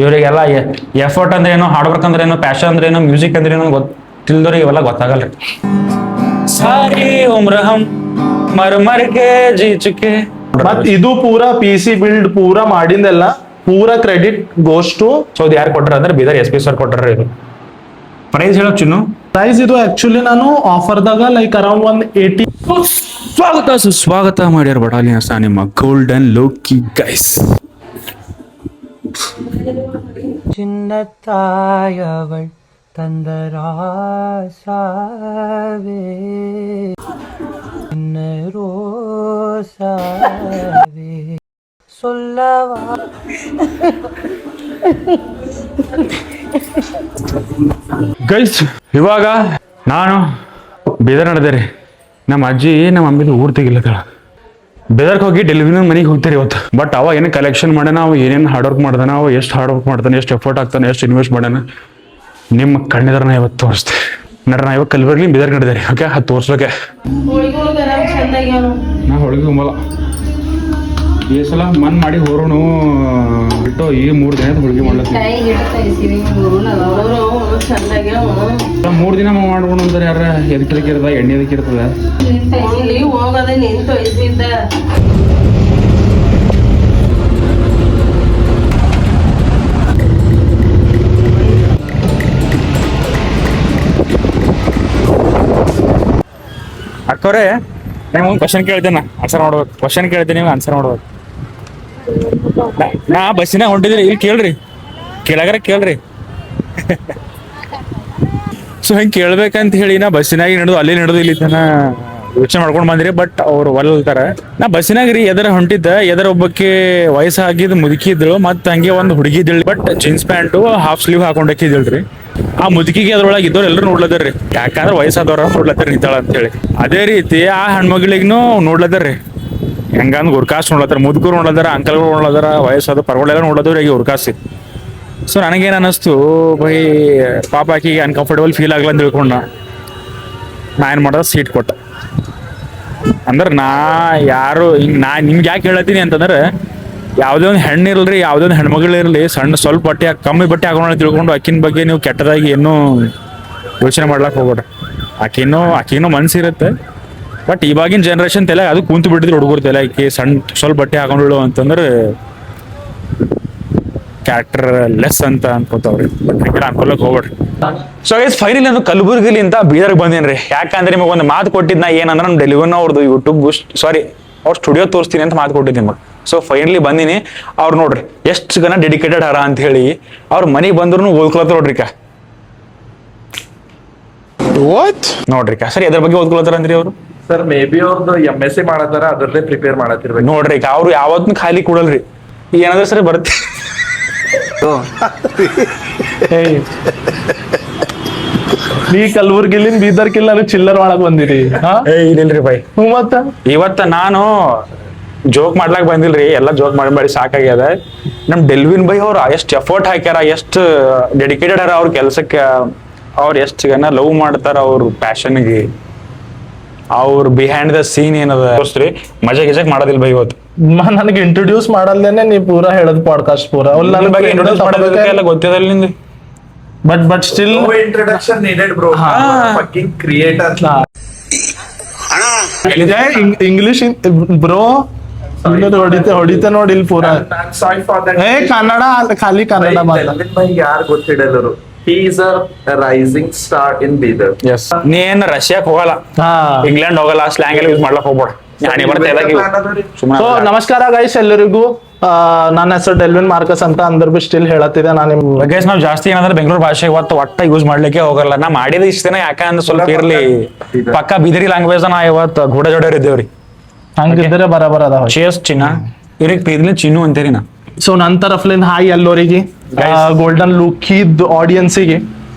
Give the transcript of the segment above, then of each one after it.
ಇವರಿಗೆಲ್ಲ ಎಫರ್ಟ್ ಅಂದ್ರೆ ಏನು, ಹಾರ್ಡ್ ವರ್ಕ್ ಅಂದ್ರೆ ಏನು, ಪ್ಯಾಷನ್ ಅಂದ್ರೆ ಏನು, ಮ್ಯೂಸಿಕ್ ಅಂದ್ರೆ ಏನು ಗೊತ್ತಿಲ್ದವ್ರಿಗೆ ಇವೆಲ್ಲ ಗೊತ್ತಾಗಲ್ಲ. ಸಾರಿ ಉಮ್ರ ಹಮ್ ಮರ್ ಮರ್ ಕೆ ಜೀ ಚುಕೆ. ಮತ್ ಇದು ಪೂರಾ PC ಬಿಲ್ಡ್ ಪೂರಾ ಮಾಡಿಂದೆಲ್ಲ ಪೂರಾ ಕ್ರೆಡಿಟ್ ಗೋಸ್ ಟು. ಸೊ ಅದು ಯಾರು ಕೊಟ್ಟಾರ ಅಂದ್ರೆ ಬೀದರ್ SP ಸರ್ ಕೊಟ್ಟಾರ. ಇದು ಪ್ರೈಸ್ ಹೇಳೋ ಚಿನ್ನು. ಪ್ರೈಸ್ ಇದು ಆಕ್ಚುಲಿ ನಾನು ಆಫರ್ದಾಗ ಲೈಕ್ ಅರೌಂಡ್ 180. ಸ್ವಾಗತ ಸುಸ್ವಾಗತ ಮಾಡ್ಯಾರ ಬಟಾಲಿ ಹೊಸ ನಿಮ್ಮ ಗೋಲ್ಡನ್ ಲೋಕಿ ಗೈಸ್. சின்னத்தாயவள் தந்தராசாவே சின்ன ரோசாவே சொல்லவா. ಗೈಸ್ ಇವಾಗ ನಾನು ಬೀದರ್ ನಡೆದೇರಿ. ನಮ್ಮ ಅಜ್ಜಿ ನಮ್ಮ ಅಮ್ಮಿದು ಊರ್ ತೆಗಿಲತ್ತಾಳ. ಬೀದರ್ಗೆ ಹೋಗಿ ಡೆಲಿವರಿ ಮನೆಗೆ ಹೋಗ್ತೀರಿ ಇವತ್ತು. ಬಟ್ ಅವ ಏನು ಕಲೆಕ್ಷನ್ ಮಾಡ್ಯಾನ, ಅವ ಏನೇನು ಹಾರ್ಡ್ ವರ್ಕ್ ಮಾಡ್ತಾನೆ, ಅವ ಎಷ್ಟು ಹಾರ್ಡ್ ವರ್ಕ್ ಮಾಡ್ತಾನೆ, ಎಷ್ಟು ಎಫರ್ಟ್ ಆಗ್ತಾನೆ, ಎಷ್ಟು ಇನ್ವೆಸ್ಟ್ ಮಾಡ್ಯಾನ ನಿಮ್ಮ ಕಣ್ಣಿದ್ರನ್ನ ಇವತ್ತು ತೋರಿಸ್ತೆ. ನಡ್ರ ನಾ ಇವಾಗ ಕಲ್ಬರ್ಗಿ ಬೀದರ್ ನಡೆದೇರಿ. ಓಕೆ ಅದು ತೋರ್ಸ್ಬೇಕೆ. ನಾ ಹೋಳಿಗೆ ಉಂಬಲ್ಲ ಈ ಸಲ ಮನ್ ಮಾಡಿ ಹೋರೋಣ ಬಿಟ್ಟು ಈ 3 ದಿನ ಹೋಳಿಗೆ ಮಾಡ್ಲತ್ತೀವಿ. 3 ದಿನ ಮಾಡ್ಕೊಂಡು ಅಂದ್ರೆ ಯಾರ ಎದಕ್ಕೆ ಇರ್ತದ, ಎಣ್ಣೆ ಎದಕ್ಕೆ ಇರ್ತದ. ಅಕ್ಕವ್ರೆ ನೀವು ಒಂದು ಕ್ವಶನ್ ಕೇಳ್ತೇನೆ, ಆನ್ಸರ್ ಮಾಡ್ಬೇಕು. ಕ್ವಶನ್ ಕೇಳ್ತೀನಿ, ನೀವು ಆನ್ಸರ್ ಮಾಡ್ಬೇಕು. ನಾ ಬಸ್ಸಿನ ಹೊಂಟಿದ್ರಿ, ಇಲ್ಲಿ ಕೇಳ್ರಿ, ಕೇಳಾಗ್ರ ಕೇಳ್ರಿ. ಸೊ ಹಿಂಗೆ ಕೇಳ್ಬೇಕಂತ ಹೇಳಿ ನಾ ಬಸ್ಸಿನಾಗಿ ನಡೆದು ಅಲ್ಲಿ ನಡೆದು ಇಲ್ಲಿ ತನ ಯೋಚನೆ ಮಾಡ್ಕೊಂಡು ಬಂದ್ರಿ. ಬಟ್ ಅವ್ರು ಒಲ್ತಾರ. ನಾ ಬಸ್ಸಿನಾಗ ರೀ ಎದರ ಹೊಂಟಿದ್ದ, ಎದರ ಒಬ್ಬಕ್ಕೆ ವಯಸ್ಸಾಗಿದ್ದು ಮುದುಕಿದ್ರು, ಮತ್ತೆ ಹಂಗೆ ಒಂದು ಹುಡುಗಿ ಇದ್ದಿಳ್ರಿ. But jeans pant half sleeve ಹಾಕೊಂಡಕ್ಕಿದ್ದಿಲ್ರಿ. ಆ ಮುದುಕಿಗೆ ಅದ್ರೊಳಗೆ ಇದ್ದವ್ರು ಎಲ್ಲರೂ ನೋಡ್ಲತ್ತಾರ್ರಿ. ಯಾಕಂದ್ರೆ ವಯಸ್ಸಾದವ್ರ ನೋಡ್ಲತ್ತಾರ ನಿಂತಾಳ ಅಂತ ಹೇಳಿ. ಅದೇ ರೀತಿ ಆ ಹೆಣ್ಮಗಳಿಗೂ ನೋಡ್ಲತ್ತಾರ್ರಿ. ಹೆಂಗಂದ್ ಗುರ್ಕಾಸ್ ನೋಡ್ಲತ್ತಾರ, ಮುದುಕರು ನೋಡ್ಲತ್ತಾರ, ಅಂಕಲ್ಗಳು ನೋಡ್ಲತ್ತಾರ, ವಯಸ್ಸಾದ ಪರಗಳೆಲ್ಲ ನೋಡ್ಲತ್ತವ್ರಿ ಈಗ ಗುರ್ಕಾಸಿ. ಸೊ ನನಗೇನು ಅನ್ನಿಸ್ತು, ಬೈ ಪಾಪ ಆಕಿಗೆ ಅನ್ಕಂಫರ್ಟೇಬಲ್ ಫೀಲ್ ಆಗಲ್ಲ ಅಂತ ತಿಳ್ಕೊಂಡ ನಾ ಏನು ಮಾಡೋದು ಸೀಟ್ ಕೊಟ್ಟ. ಅಂದ್ರೆ ನಾ ಯಾರು ಹಿಂಗೆ ನಿಮ್ಗೆ ಯಾಕೆ ಹೇಳತ್ತೀನಿ ಅಂತಂದ್ರೆ, ಯಾವುದೇ ಒಂದು ಹೆಣ್ಣು ಇರಲ್ರಿ, ಯಾವುದೇ ಒಂದು ಹೆಣ್ಮಗಳು ಇರಲಿ, ಸಣ್ಣ ಸ್ವಲ್ಪ ಬಟ್ಟೆ ಕಮ್ಮಿ ಬಟ್ಟೆ ಹಾಕೊಂಡು ತಿಳ್ಕೊಂಡು ಆಕಿನ ಬಗ್ಗೆ ನೀವು ಕೆಟ್ಟದಾಗಿ ಏನೂ ಯೋಚನೆ ಮಾಡ್ಲಾಕ್ ಹೋಗ್ಬೇಡ್ರಿ. ಆಕಿನೂ ಮನ್ಸಿರುತ್ತೆ. ಬಟ್ ಇವಾಗಿನ ಜನ್ರೇಷನ್ ತಲೆ ಅದು ಕುಂತು ಬಿಟ್ಟಿದ್ರು ಹುಡುಗರು ತಲೆ. ಆಕಿ ಸಣ್ಣ ಸ್ವಲ್ಪ ಬಟ್ಟೆ ಹಾಕೊಂಡ್ಳು ಅಂತಂದ್ರೆ ಕ್ಯಾರೆಕ್ಟರ್ ಲೆಸ್ ಅಂತ ಅನ್ಕೋತಾವ್ರಿ. ಬಟ್ ಈ ಕಡೆ ಅನ್ಕೊಳಕ್ ಹೋಗ್ಬೇಡ್ರಿ. ಸೊ ಗೈಸ್ ಫೈನಲಿ ನಾನು ಕಲಬುರಗಿಲಿಂದ ಬೀದರ್ಗೆ ಬಂದೇನ್ರಿ. ಯಾಕಂದ್ರೆ ನಿಮಗೆ ಒಂದು ಮಾತು ಕೊಟ್ಟಿದ್ನ ಏನಂದ್ರೆ ನಮ್ಮ ಡೆಲಿವರ್ನ ಅವ್ರದ್ದು ಯೂಟ್ಯೂಬ್ ಅವ್ರ ಸ್ಟುಡಿಯೋ ತೋರಿಸ್ತೀನಿ ಅಂತ ಮಾತು ಕೊಟ್ಟಿದ್ದೀನಿ ನಿಮಗೆ. ಸೊ ಫೈನಲಿ ಬಂದಿನಿ. ಅವ್ರು ನೋಡ್ರಿ ಎಷ್ಟು ಜನ ಡೆಡಿಕೇಟೆಡ್ ಹರ ಅಂತ ಹೇಳಿ ಅವ್ರ ಮನೆಗೆ ಬಂದ್ರು ಓದ್ಕೊಳತ್ತಾರ ನೋಡ್ರಿಕ. ನೋಡ್ರಿಕ ಸರಿ ಎದ್ರ ಬಗ್ಗೆ ಓದ್ಕೊಳತ್ತಾರ ಅಂದ್ರಿ ಅವರು? ಸರ್ ಮೇ ಬಿ ಅವ್ರದ್ದು MSc ಮಾಡತ್ತಾರ, ಅದ್ರಲ್ಲೇ ಪ್ರಿಪೇರ್ ಮಾಡತ್ತಿರ್ಬೇಕು ನೋಡ್ರಿ. ಅವ್ರು ಯಾವತ್ತೂ ಖಾಲಿ ಕೊಡಲ್ರಿ. ಏನಾದ್ರೆ ಸರಿ ಬರುತ್ತೆ. ನೀ ಕಲಬುರ್ಗಿಲಿಂದ ಬೀದರ್ಕಿಲ್ಲ ಚಿಲ್ಲರ್ ಮಾಡಕ್ ಬಂದಿರಿ. ಇಲ್ರಿ ಬೈ. ಮತ್ತ ಇವತ್ತ ನಾನು ಜೋಕ್ ಮಾಡ್ಲಾಕ್ ಬಂದಿಲ್ರಿ, ಎಲ್ಲ ಜೋಕ್ ಮಾಡಿ ಸಾಕಾಗ್ಯದ. ನಮ್ ಡೆಲ್ವಿನ್ ಬೈ ಅವ್ರು ಎಷ್ಟು ಎಫರ್ಟ್ ಹಾಕ್ಯಾರ, ಎಷ್ಟು ಡೆಡಿಕೇಟೆಡ್ ಅರ ಅವ್ರ ಕೆಲ್ಸಕ್ಕೆ. ಅವ್ರು ಎಷ್ಟು ಜನ ಲವ್ ಮಾಡ್ತಾರ ಅವ್ರ ಪ್ಯಾಷನ್ಗೆ. ಅವ್ರ ಬಿಹೈಂಡ್ ದ ಸೀನ್ ಏನದ ತೋರಿಸ್ರಿ. ಮಜಾ ಗಿಜಾಕ್ ಮಾಡೋದಿಲ್ಲ ಬೈ ಇವತ್ತು. ನನಗೆ ಇಂಟ್ರೊಡ್ಯೂಸ್ ಮಾಡಲ್ದೇನೆ ನೀ ಪೂರಾ ಹೇಳದ್ ಪಾಡ್ಕಾಸ್ಟ್ ಪೂರಾ ನನ್ನ ಬಗ್ಗೆ ಇಂಟ್ರೊಡ್ಯೂಸ್ ಮಾಡೋದಕ್ಕೆಲ್ಲ ಗೊತ್ತಿದಲ್ಲ ನಿಂದು. But still no introduction needed bro. Fucking creator English bro ಹೊಡಿತೆ ನೋಡಿ ಇಲ್ಲಿ ಪೂರಾ. Sorry for that. ಕನ್ನಡ ಖಾಲಿ ಕನ್ನಡ ಮಾತ್ರ. ಯಾರು ಗೊತ್ತಿಡಲ್ಲರು. He is a rising star in Bidar. Yes. ನೀನ್ ರಷ್ಯಾಕ್ ಹೋಗಲ್ಲ, ಇಂಗ್ಲೆಂಡ್ ಹೋಗಲ್ಲ, ಸ್ಲ್ಯಾಂಗ್ ಎಲ್ಲ ಯೂಸ್ ಮಾಡ್ಲಕ್ ಹೋಗ್ಬೇಡ. ಸೊ ನಮಸ್ಕಾರ ಗೈಸ್ ಎಲ್ಲರಿಗೂ. ನನ್ನ ಹೆಸರು ಡೆಲ್ವಿನ್ ಮಾರ್ಕಸ್ ಅಂತ. ಅಂದ್ರ ಬಿ ಸ್ಟಿಲ್ ಹೇಳತ್ತಿದೆ ನಾನು ಗೈಸ್. ನಾವು ಜಾಸ್ತಿ ಏನಂದ್ರೆ ಬೆಂಗಳೂರು ಭಾಷೆ ಇವತ್ತು ಒಟ್ಟ ಯೂಸ್ ಮಾಡ್ಲಿಕ್ಕೆ ಹೋಗಲ್ಲ. ನಾ ಮಾಡಿದ ಇಷ್ಟ ದಿನ ಯಾಕಂದ್ರೆ ಸ್ವಲ್ಪ ಇರ್ಲಿ ಪಕ್ಕ ಬಿದರಿ ಲ್ಯಾಂಗ್ವೇಜ್ ನಾ ಇವತ್ತು ಗೂಡ ಜೋಡರ್ ಇದ್ದೇವ್ರಿ. ಹಂಗಿದ್ರೆ ಬರಬರ ಅದ. ಚೇಸ್ ಚಿನ್ನ ಇರಕ್ ಪೀರ್ಲಿ ಚಿನ್ನು ಅಂತೀರಿ ನಾ. ಸೊ ನನ್ನ ತರಫ್ಲಿಂದ ಹಾಯ್ ಎಲ್ಲರಿಗೆ, ಗೋಲ್ಡನ್ ಲುಕ್ಕಿದ್ ಆಡಿಯನ್ಸಿಗೆ.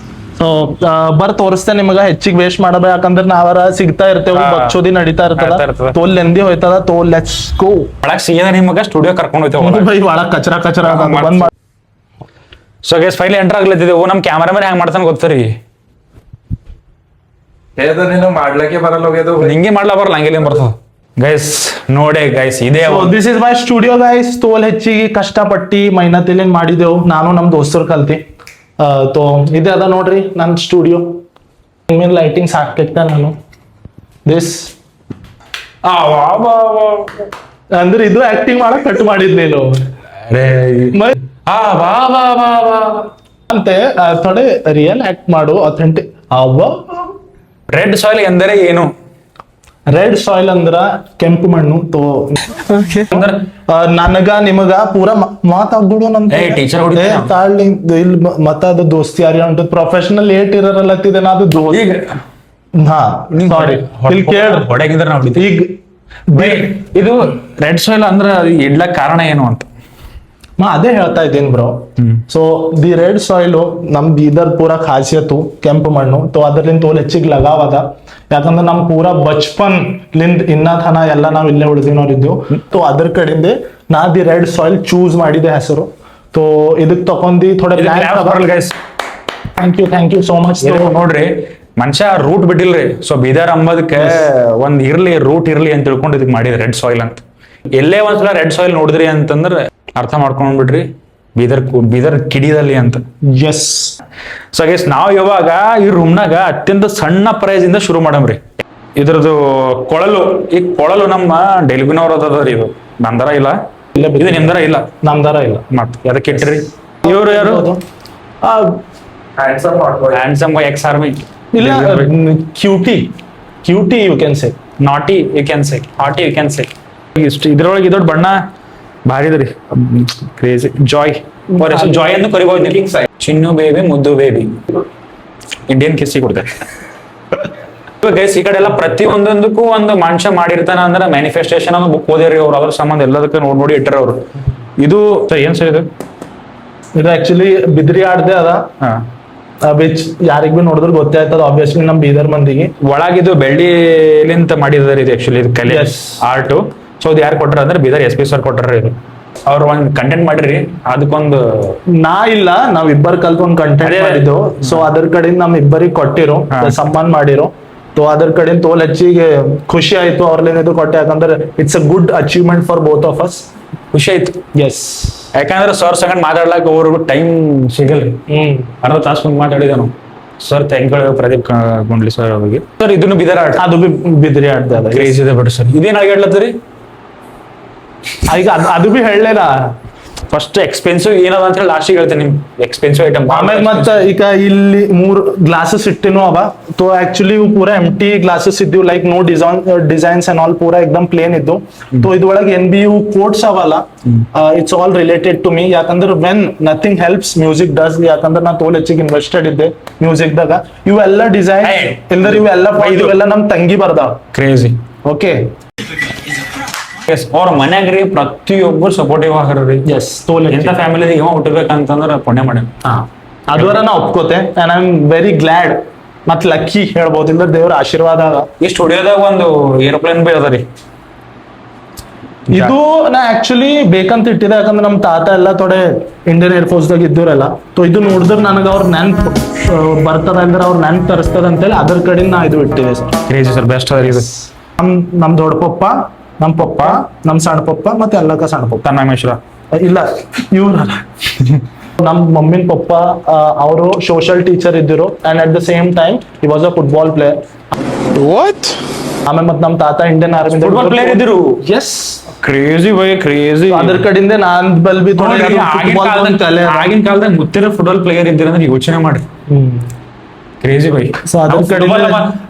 ಸೊ ತೋರಿಸ್ತೇನೆ ನಿಮಗ. ಹೆಚ್ಚಿಗೆ ವೇಸ್ಟ್ ಮಾಡಬ, ಯಾಕಂದ್ರೆ ನಾವರ ಸಿಗ್ತಾ ಇರ್ತೇವೆ, ಬಚ್ಚೋದಿ ನಡೀತಾ ಇರ್ತದ, ತೋಲ್ ಲೆಂದಿ ಹೋಯ್ತದ. ತೋ ಲೆಟ್ಸ್ ಗೋ. ಒಳಗ್ ಸಿಗದ ನಿಮಗ ಸ್ಟುಡಿಯೋ ಕರ್ಕೊಂಡು ಹೋಯ್ತೇವೆ. ಒಳಗ್ ಕಚರ ಬಂದ್. ಸೊ ಗೈಸ್ ಫೈನಲಿ ಎಂಟರ್ ಆಗ್ಲತ್ತಿದ್ದೆವು. ನಮ್ ಕ್ಯಾಮರಾಮನ್ ಹೆಂಗ್ ಮಾಡ್ತಾನೆ ಗೊತ್ತರಿ? ಮಾಡ್ಲಕ್ಕೆ ಬರಲ್ಲ ಹೋಗ್ಯದು. ಹಿಂಗೆ ಮಾಡ್ಲಾ ಬರಲ್ಲ, ಹಂಗೆ ಬರ್ತದ. ಗೈಸ್ ನೋಡೆ ಗೈಸ್ ಇದೇ this is my studio guys. ತೋಲ್ ಹೆಚ್ಚಿಗೆ ಕಷ್ಟಪಟ್ಟಿ ಮೈನತಿಲಿಂದ ಮಾಡಿದೆವು ನಾನು ನಮ್ ದೋಸ್ತರು ಕಲ್ತಿ. ತೋ ಇದೆ ಅದ ನೋಡ್ರಿ ನನ್ನ ಸ್ಟುಡಿಯೋ. ಇನ್ಮೇಲೆ ಲೈಟಿಂಗ್ಸ್ ಹಾಕ್ತಿದ್ದೆ ನಾನು. ದಿಸ್ ಅಂದ್ರೆ ಇದು ಆಕ್ಟಿಂಗ್ ಮಾಡಕ್ ಕಟ್ ಮಾಡಿದ್ ನೀನು ಅಂತೆ. ಥೋಡೆ ರಿಯಲ್ ಆಕ್ಟ್ ಮಾಡು, ಅಥೆಂಟಿಕ್. ರೆಡ್ ಸಾಯಿಲ್ ಎಂದರೆ ಏನು? ರೆಡ್ ಸಾಯಿಲ್ ಅಂದ್ರ ಕೆಂಪು ಮಣ್ಣು. ತೋ ನನಗ ನಿಮಗ ಪೂರ ಮಾತಾಡ್ಬಿಡು ನಮ್ ಏ, teacher ಹೊಡಿತೀಯ? ತಾಳ್ಲಿ ಇಲ್ಲಿ ಮತ್ತ ಅದು ದೋಸ್ತಿ ಯಾರಿ ಅಂತ ಪ್ರೊಫೆಷನಲ್ ಏಟ್ ಇರಲ್ಲತ್ತಿದೆ ನಾ ಅದು ಈಗ ಹಾ ಸಾರಿ ಇಲ್ಲಿ ಕೇಳ ಹೊಡೆಗಿದ್ರೆ ನಾವು ಹೊಡಿತೀವಿ. ಈಗ ಇದು ರೆಡ್ ಸಾಯಿಲ್ ಅಂದ್ರೆ ಅದು ಇಡ್ಲಕ್ ಕಾರಣ ಏನು ಅಂತ ಅದೇ ಹೇಳ್ತಾ ಇದ್ದೀನಿ bro. So the red soil ನಮ್ ಬೀದರ್ ಪೂರಾ ಖಾಸಿಯತ್ತು ಕೆಂಪು ಮಣ್ಣು. ತೋ ಅದ್ರಲಿಂದ ತೋಲ್ ಹೆಚ್ಚಿಗೆ ಲಗಾವದ. ಯಾಕಂದ್ರೆ ನಮ್ ಪೂರಾ ಬಚ್ಪನ್ ಲಿಂದ ಇನ್ನ ತನ ಎಲ್ಲ ನಾವ್ ಇಲ್ಲೇ ಉಳಿದಿನವ್ರಿದ್ದೆವು. ತೋ ಅದ್ರ ಕಡೆಯಿಂದ ನಾ ದಿ ರೆಡ್ ಸಾಯಿಲ್ ಚೂಸ್ ಮಾಡಿದೆ ಹೆಸರು. ತೋ ಇದಕ್ ತಕೊಂಡಿ ಥೋಡೆ ಥ್ಯಾಂಕ್ ಯು ಸೋ ಮಚ್. ನೋಡ್ರಿ ಮನುಷ್ಯ ರೂಟ್ ಬಿಟ್ಟಿಲ್ರಿ. ಸೊ ಬೀದರ್ ಅಂಬದಕ್ಕೆ ಒಂದ್ ಇರ್ಲಿ ರೂಟ್ ಇರ್ಲಿ ಅಂತ ತಿಳ್ಕೊಂಡು ಇದಕ್ ಮಾಡಿದ್ರಿ ರೆಡ್ ಸಾಯಿಲ್ ಅಂತ. ಎಲ್ಲೇ ಒಂದ್ಸಲ ರೆಡ್ ಸಾಯಿಲ್ ನೋಡಿದ್ರಿ ಅಂತಂದ್ರೆ ಅರ್ಥ ಮಾಡ್ಕೊಂಡ್ಬಿಡ್ರಿ ಬೀದರ್ ಕಿಡಿದಲ್ಲಿ ಅಂತ. ಎಸ್. ಸೊ ಗೈಸ್ ನಾವ್ ಇವಾಗ ಈ ರೂಮ್ನಾಗ ಅತ್ಯಂತ ಸಣ್ಣ ಪ್ರೈಸ್ ಇಂದ ಶುರು ಮಾಡಮ್ರಿ. ಇದ್ರದ್ದು ಕೊಳಲು, ಈ ಕೊಳಲು ನಮ್ಮ ಡೆಲ್ಬಿನವ್ರ ಅದಾರಿ. ಇದು ನಂದರ ಇಲ್ಲ, ಇದು ನಿಮ್ದರ ಇಲ್ಲ, ನಮ್ದಾರ ಇಲ್ಲ. ಮತ್ ಅದಕ್ಕೆ ಇಟ್ರಿ. ಇವ್ರು ಯಾರು? Handsome ex army. ಇಲ್ಲ cutie you can say. Naughty you can say, hottie you can say. ಇಷ್ಟು ಇದ್ರೊಳಗೆ ಇದೊಡ್ ಬಣ್ಣ ಭಾರಿ ಇದ್ರಿ. ಕ್ರೇಜಿ ಜಾಯ್, ಜಾಯ್ ಎಂದು ಕರಿಬಹುದು. ಚಿನ್ನು ಬೇಬಿ, ಮುದ್ದು ಬೇಬಿ, ಇಂಡಿಯನ್ ಕಿಸ್ಸಿ ಕೊಡ್ತಾರೆ. ಗೈಸ್ ಈ ಕಡೆ ಎಲ್ಲ ಪ್ರತಿ ಒಂದೊಂದಕ್ಕೂ ಒಂದು ಮನುಷ್ಯ ಮಾಡಿರ್ತಾನ ಅಂದ್ರೆ ಮ್ಯಾನಿಫೆಸ್ಟೇಷನ್ ಅನ್ನೋ ಬುಕ್ ಓದಿರಿ ಅವ್ರು. ಅದ್ರ ಸಂಬಂಧ ಎಲ್ಲದಕ್ಕೂ ನೋಡಿ ಇಟ್ಟರ ಅವ್ರು. ಇದು ಏನ್ ಸರ್ ಇದು? ಇದು ಆಕ್ಚುಲಿ ಬಿದ್ರಿ ಆಡ್ದೆ ಅದ. ವಿಚ್ ಯಾರಿಗ್ ಬಿ ನೋಡಿದ್ರೆ ಗೊತ್ತೇ ಆಯ್ತದ ಆಬ್ವಿಯಸ್ಲಿ ನಮ್ ಬೀದರ್ ಮಂದಿಗೆ. ಒಳಗಿದು ಬೆಳ್ಳಿಲಿಂತ ಮಾಡಿದಾರೆ ಇದು ಆಕ್ಚುಲಿ ಇದು ಕಲೆ ಆರ್ಟ್. ಸೊ ಇದು ಯಾರು ಕೊಟ್ಟಾರ ಅಂದ್ರೆ ಬೀದರ್ SP ಸರ್ ಕೊಟ್ಟಾರ. ಇದು ಅವ್ರು ಒಂದ್ ಕಂಟೆಂಟ್ ಮಾಡಿರಿ, ಅದಕ್ಕೊಂದು ನಾ ಇಲ್ಲ ನಾವ್ ಇಬ್ಬರು ಕಲ್ತು ಒಂದ್ ಕಂಟೆಂಟ್ ಮಾಡಿದ್ದು. ಸೊ ಅದ್ರ ಕಡೆಯಿಂದ ನಮ್ ಇಬ್ಬರಿಗೆ ಕೊಟ್ಟಿರೋ ಸಮ್ಮಾನ್ ಮಾಡಿರೋ. ಸೊ ಅದ್ರ ಕಡೆಯಿಂದ ತೋಲ್ ಹೆಚ್ಚಿಗೆ ಖುಷಿ ಆಯ್ತು ಅವ್ರಲ್ಲಿಂದ ಇದು ಕೊಟ್ಟೆ. ಯಾಕಂದ್ರೆ it's a good achievement for both of us. ಖುಷಿ ಆಯ್ತು. ಎಸ್. ಯಾಕಂದ್ರೆ ಸರ್ ಸಂಗಡ್ ಮಾತಾಡ್ಲಾಕ ಅವ್ರಿಗೂ ಟೈಮ್ ಸಿಗಲ್ರಿ. ಅರ್ಧ ತಾಸು ಮುಂದೆ ಮಾತಾಡಿದ ನಾವು. Sir thank you Pradeep Gundli sir ಅವ್ರಿಗೆ. ಸರ್ ಇದನ್ನು ಬಿದರ್ ಆಟ, ಅದು ಬಿದ್ರಿ ಆಡ್ದೆ ಅದ. ಕ್ರೇಜ್ ಇದೆ ಬಿಡ್ರಿ ಸರ್. ಇದೇನ್ ಅಳಗಾಡ್ಲತ್ತರಿ? ಈಗ ಅದು ಬಿ ಹೇಳಲಿಲ್ಲ. ಫಸ್ಟ್ ಎಕ್ಸ್ಪೆನ್ಸಿವ್ ಏನದ ಅಂತ ಹೇಳಿ ಲಾಸ್ಟಿಗೆ ಹೇಳ್ತೇನೆ. ನಿಮ್ ಎಕ್ಸ್ಪೆನ್ಸಿವ್ ಐಟಮ್. ಆಮೇಲೆ ಮತ್ತ ಈಗ ಇಲ್ಲಿ 3 ಗ್ಲಾಸಸ್ ಇಟ್ಟಿನೂ ಅವ. तो एक्चुअली वो पूरा एम्प्टी ग्लासेस इद्दु, like no designs and all, पूरा एकदम प्लेन इद्दु. तो इद्रೊಳಗೆ NBU ಕೋಡ್ಸ್ ಅವಲ್ಲ. It's all related to me. ಯಾಕಂದ್ರೆ when nothing helps music does. ಯಾಕಂದ್ರೆ ನಾ ತೋಲ್ ಹೆಚ್ಚಿಗೆ ಇನ್ವೆಸ್ಟೆಡ್ ಇದ್ದೆ ಮ್ಯೂಸಿಕ್ ದಾಗ. ಇವೆಲ್ಲ ಡಿಸೈನ್ ಇಲ್ದರ ಇವೆಲ್ಲ ನಮ್ ತಂಗಿ ಬರ್ದಾವ. ಕ್ರೇಜಿ. ಓಕೆ. ಎಸ್. ಅವ್ರ ಮನ್ಯಾಗ್ರಿ ಪ್ರತಿಯೊಬ್ಬರು ಸಪೋರ್ಟಿವ್ ಆಗ್ರಿ. ಎಸ್. ತೋಲ್ ಎಂತ ಫ್ಯಾಮಿಲಿ ಇವ ಹುಟ್ಟಬೇಕಂತಂದ್ರೆ ಪುಣ್ಯ ಮಾಡಿ. ಅದರ ನಾ ಒಪ್ಕೋತೆ. And I am very glad ಮತ್ ಲಕ್ಕಿ ಹೇಳ್ಬೋದು. ಇಲ್ಲ ದೇವ್ರ ಆಶೀರ್ವಾದ. ಈ ಸ್ಟುಡಿಯೋದಾಗ ಒಂದು ಏರೋಪ್ಲೇನ್ ಬಿ ಅದ ರೀ. ಇದು ನಾ ಆಕ್ಚುಲಿ ಬೇಕಂತ ಇಟ್ಟಿದೆ. ಯಾಕಂದ್ರೆ ನಮ್ ತಾತ ಎಲ್ಲ ಥೋಡೆ ಇಂಡಿಯನ್ ಏರ್ಫೋರ್ಸ್ ದಾಗ ಇದ್ದವರೆಲ್ಲ. ಸೊ ಇದು ನೋಡಿದ್ರೆ ನನಗೆ ಅವ್ರ ನೆನ್ಪ್ ಬರ್ತದ ಅಂದ್ರೆ ಅವ್ರ ನೆನ್ಪ್ ತರಿಸ್ತದ ಅಂತೇಳಿ ಅದ್ರ ಕಡೆ ನಾ ಇದು ಇಟ್ಟಿದೆ ಸರ್. ಕ್ರೇಜಿ ಸರ್, ಬೆಸ್ಟ್ ಅದ ಇದು. ನಮ್ ದೊಡ್ಡ ಪಪ್ಪ, ನಮ್ ಪಪ್ಪ, ನಮ್ ಸಣ್ಣ ಪಪ್ಪ ಮತ್ತೆ ಎಲ್ಲಕ್ಕ ಸಣ್ಣ ಪಪ್ಪ. ತನ್ಮೇಶ್ವರ ಇಲ್ಲ ಇವ್ರ ನಮ್ ಮಮ್ಮಿನ ಪಪ್ಪ ಅವರು ಸೋಷಿಯಲ್ ಟೀಚರ್ ಇದ್ದರು. And at the same time he was a football player. What? ಆಮೇಲೆ ಮತ್ತೆ ನಮ್ ತಾತ ಇಂಡಿಯನ್ ಆರ್ಮಿ ಫುಟ್ಬಾಲ್ ಪ್ಲೇಯರ್ ಇದ್ರು. ಎಸ್. Crazy by crazy. ಅದ್ರ ಕಡೆಯಿಂದ ನಾನ್ ಬಲ್ಬಿ ಆಗಿನ ಕಾಲದಾಗ ಮುತ್ತಿರ ಫುಟ್ಬಾಲ್ ಪ್ಲೇಯರ್ ಇದ್ದೀರಂದ್ರೆ ಯೋಚನೆ ಮಾಡಿ. Crazy by. ಸೊ ಅದ್ರ ಕಡೆ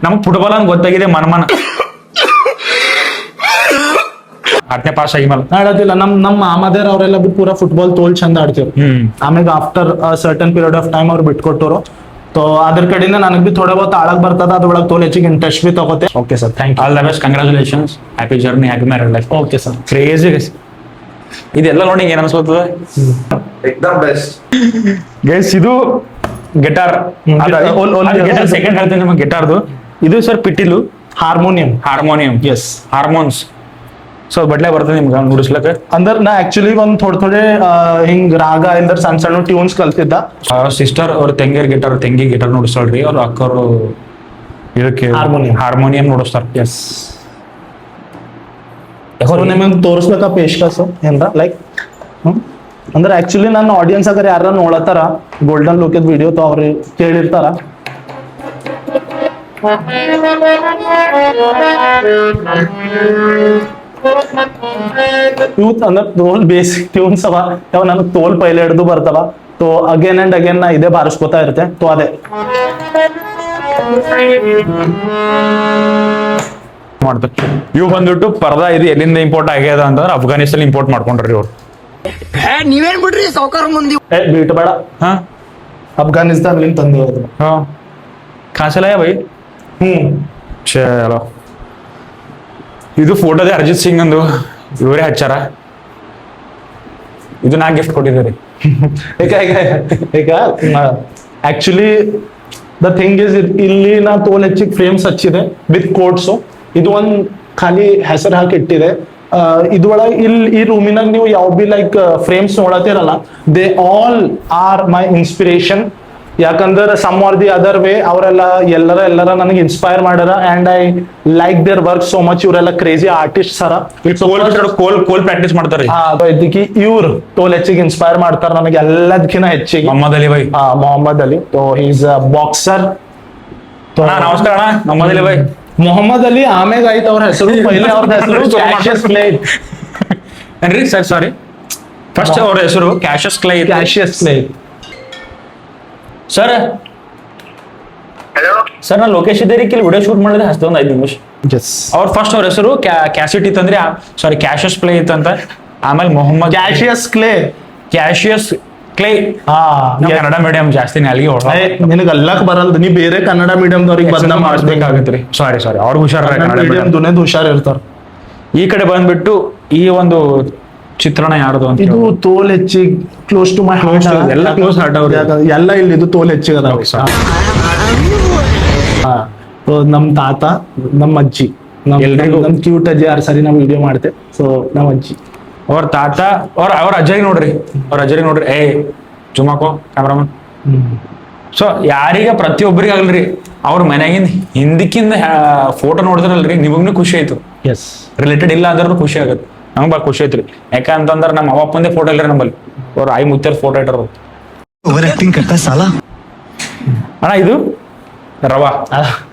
ನಮಗ್ ಫುಟ್ಬಾಲ್ ಅಂತ ಗೊತ್ತಾಗಿದೆ ಮನಮನ. 8ನೇ ಪಾಸ್ ಆಗಿ ಮೇಲೆ ಆಡೋದಿಲ್ಲ. ನಮ್ಮ ಮಾಮದೇರ್ ಅವರೆಲ್ಲ ಪೂರಾ ಫುಟ್ಬಾಲ್ ತೋಲ್ ಚಂದ ಆಡ್ತಿರು. ಆಮೇಲೆ after certain period of time ಅವ್ರು ಬಿಟ್ಕೊಟ್ಟರು. ಸೊ ಅದ್ರ ಕಡೆಯಿಂದ ನನಗ್ ಬಿ ಥೋಡೆ ಬಹುತ್ ಆಳಕ್ ಬರ್ತದ. ಅದ್ರೊಳಗೆ ತೋಲ್ ಹೆಚ್ಚಿಗೆ ಇಂಟ್ರೆಸ್ಟ್ ಬಿ ತಗೋತೆ. Okay sir, thank you. All the best, congratulations, happy journey, happy married life. Okay sir. Crazy. ಇದೆಲ್ಲ ನೋಡಿ ಏನ್ ಅನ್ಸ್ಕೊತದ? एकदम बेस्ट. ಗೈಸ್ ಇದು ಗಿಟಾರ್. ಸೆಕೆಂಡ್ ಹೇಳ್ತೀನಿ ನಿಮಗೆ ಗಿಟಾರ್ದು. ಇದು ಸರ್ ಪಿಟೀಲು. ಹಾರ್ಮೋನಿಯಂ. ಎಸ್, ಹಾರ್ಮೋನ್ಸ್. ಸೊ ಬಡ್ಲೆ ಬರ್ತದೆ ನಿಮ್ಗೆ ನುಡಿಸ್ಲಕ್ಕ. ಅಂದ್ರ ನಾ ಆಕ್ಚುಲಿ ಒಂದ್ ಥೋಡೆ ಹಿಂಗ್ ರಾಗ ಇಲ್ದರ್ ಸಣ್ಣ ಸಣ್ಣ ಟ್ಯೂನ್ಸ್ ಕಲ್ತಿದ್ದ. ಸಿಸ್ಟರ್ ಅವ್ರ ತಂಗಿ ಗಿಟಾರ್ ನುಡಿಸ್ತಾಳ್ರಿ. ಅವ್ರ ಅಕ್ಕರು ಇದಕ್ಕೆ ಹಾರ್ಮೋನಿಯಂ ನುಡಿಸ್ತಾರ. ಎಸ್. ನಿಮಗೆ ತೋರಿಸ್ಬೇಕಾ ಪೇಶ್ಕಸ್ ಏನ್ರ ಲೈಕ್ ಅಂದ್ರೆ ಆಕ್ಚುಲಿ ನನ್ನ ಆಡಿಯನ್ಸ್ ಅಗರ್ ಯಾರ ನೋಡತ್ತಾರ ಗೋಲ್ಡನ್ ಲುಕಿದ್ ವಿಡಿಯೋ ತೋ ಅವ್ರು ಕೇಳಿರ್ತಾರ ಇವು ಅಂದ್ರೆ ತೋಲ್ ಬೇಸಿಕ್ ಟ್ಯೂನ್ಸ್ ಅವ ಯಾವ ನನಗೆ ತೋಲ್ ಪೈಲೆ ಹಿಡ್ದು ಬರ್ತಾವ ತೋ ಅಗೇನ್ ಅಂಡ್ ಅಗೇನ್ ನಾ ಇದೇ ಬಾರಿಸ್ಕೊತಾ ಇರುತ್ತೆ ತೋ ಅದೇ ಮಾಡ್ತಾರೆ ಇವು ಬಂದ್ಬಿಟ್ಟು ಪರ್ದಾ ಇದು ಎಲ್ಲಿಂದ ಇಂಪೋರ್ಟ್ ಆಗ್ಯದ ಅಂತಂದ್ರೆ ಅಫ್ಘಾನಿಸ್ತಾನ ಇಂಪೋರ್ಟ್ ಮಾಡ್ಕೊಂಡ್ರಿ ಅವ್ರು ನೀವೇನ್ ಬಿಡ್ರಿ ಸಾವುಕಾರ ಮುಂದಿ ಬೀಟ್ ಬೇಡ ಹಾ ಅಫ್ಘಾನಿಸ್ತಾನ್ಲಿಂದ ತಂದಿರೋದು ಹಾ ಕಾಸಲ ಬೈ ಚಲೋ ಇದು ಫೋಟೋದೇ ಅರ್ಜಿತ್ ಸಿಂಗ್ ಅಂದು ಇವರೇ ಹಚ್ಚಾರ ಇದು ನಾ ಗಿಫ್ಟ್ ಕೊಟ್ಟಿದ್ದೀರಿ ಈಗ ಆಕ್ಚುಲಿ ದ ಥಿಂಗ್ ಇಸ್ ಇಲ್ಲಿ ನಾ ತೋಲ್ ಹೆಚ್ಚಿಗೆ ಫ್ರೇಮ್ಸ್ ಹಚ್ಚಿದೆ ವಿತ್ ಕೋಟ್ಸ್ ಇದು ಒಂದ್ ಖಾಲಿ ಹೆಸರು ಹಾಕಿ ಇಟ್ಟಿದೆ ಇದ್ರೊಳಗೆ ಇಲ್ಲಿ ಈ ರೂಮಿನಾಗ ನೀವು ಯಾವ ಬಿ ಲೈಕ್ ಫ್ರೇಮ್ಸ್ ನೋಡತ್ತಿರಲ್ಲ they all are my inspiration ಯಾಕಂದ್ರೆ some are the other way ಅವರೆಲ್ಲ ಎಲ್ಲರ ನನಗೆ ಇನ್ಸ್ಪೈರ್ ಮಾಡ್ಯಾರ and I like their work so much ಇವರೆಲ್ಲ ಕ್ರೇಜಿ ಆರ್ಟಿಸ್ಟ್ ಸರ ಕೋಲ್ ಪ್ರಾಕ್ಟೀಸ್ ಮಾಡ್ತಾರೆ ಇದಕ್ಕೆ ಇವ್ರು ಟೋಲ್ ಹೆಚ್ಚಿಗೆ ಇನ್ಸ್ಪೈರ್ ಮಾಡ್ತಾರ ನನಗೆ ಎಲ್ಲದಕ್ಕಿಂತ ಹೆಚ್ಚಿಗೆ Muhammad Ali by Muhammad Ali is a boxer ನಮಸ್ಕಾರ ಅಣ್ಣ Muhammad Ali by Muhammad Ali ಆಮೇಲೆ ಆಯ್ತು ಅವ್ರ ಹೆಸರು ಪहिले ಅವ್ರ ಹೆಸರು ಕ್ಯಾಶಿಯಸ್ ಕ್ಲೇ ಏನ್ರಿ ಸರ್ ಸಾರಿ ಫಸ್ಟ್ ಅವ್ರ ಹೆಸರು Cassius Clay Cassius Clay sir sir ನಾ ಲೋಕೇಶ್ ಇದ್ದೇರಿ ಇಲ್ಲಿ ವಿಡಿಯೋ ಶೂಟ್ ಮಾಡಿದ್ರೆ ಹಸ್ತ ಒಂದು 5 ನಿಮಿಷ ಎಸ್ ಅವ್ರ ಫಸ್ಟ್ ಅವ್ರ ಹೆಸರು ಕ್ಯಾಸಿಟ್ ಇತ್ತಂದ್ರೆ ಸಾರಿ ಕ್ಯಾಶಸ್ ಪ್ಲೇ ಇತ್ತಂತ ಆಮೇಲೆ Muhammad Cassius Clay Cassius Clay Kannada medium ಜಾಸ್ತಿ ನಾಲ್ಗೆ ನಿನಗೆ ಅಲ್ಲಕ್ ಬರಲ್ದು ನೀ ಬೇರೆ ಕನ್ನಡ ಮೀಡಿಯಂದವ್ರಿಗೆ ಬದನ ಮಾಡ್ಬೇಕಾಗತ್ರಿ ಸಾರಿ ಅವ್ರು ಹುಷಾರ ಕನ್ನಡ ಮೀಡಿಯಂ ದುನೇದ್ ಹುಷಾರ್ ಇರ್ತಾರ ಈ ಕಡೆ ಬಂದ್ಬಿಟ್ಟು ಈ ಒಂದು ಚಿತ್ರಣ ಯಾರ್ದು ಅಂತ ಇದು ತೋಲ್ ಹೆಚ್ಚಿಗೆ ಕ್ಲೋಸ್ ಟು ಮೈ ಹಾರ್ಟ್ ಎಲ್ಲ ಕ್ಲೋಸ್ ಹಾರ್ಟ್ ಅವ್ರು ಎಲ್ಲ ಇಲ್ಲಿ ಇದು ತೋಲ್ ಹೆಚ್ಚಿಗೆ ಅದಾವ ನಮ್ ತಾತ ನಮ್ ಅಜ್ಜಿ ಎಲ್ರಿಗೂ ನಮ್ ಕ್ಯೂಟ್ ಅಜ್ಜಿ ಯಾರು ಸರಿ ನಾವು ವಿಡಿಯೋ ಮಾಡ್ತೆ ಸೊ ನಮ್ ಅಜ್ಜಿ ಅವ್ರ ತಾತ ಅವ್ರ ಅಜ್ಜರಿಗೆ ನೋಡ್ರಿ ಏ ಜುಮಾಕೋ ಕ್ಯಾಮ್ರಾಮನ್ ಸೊ ಯಾರೀಗ ಪ್ರತಿಯೊಬ್ಬರಿಗೆ ಆಗಲ್ರಿ ಅವ್ರ ಮನೆಗಿಂದ ಹಿಂದಕ್ಕಿಂದ ಫೋಟೋ ನೋಡಿದ್ರಲ್ರಿ ನಿಮಗ್ನು ಖುಷಿ ಆಯ್ತು ಎಸ್ ರಿಲೇಟೆಡ್ ಇಲ್ಲ ಅಂದ್ರೂ ಖುಷಿ ಆಗತ್ತೆ ನಂಗೆ ಭಾಳ ಖುಷಿ ಐತ್ರಿ ಯಾಕಂತಂದ್ರೆ ನಮ್ಮ ಅವಪ್ಪಂದೇ ಫೋಟೋ ಇಲ್ರಿ ನಮ್ಮಲ್ಲಿ ಅವ್ರ ಆಯಿ ಮುತ್ತರ ಫೋಟೋ ಇಟ್ಟರು ಓವರ್ ಆಕ್ಟಿಂಗ್ ಕರ್ತಾ ಸಾಲ ಅಣ್ಣ ಇದು ರವಾ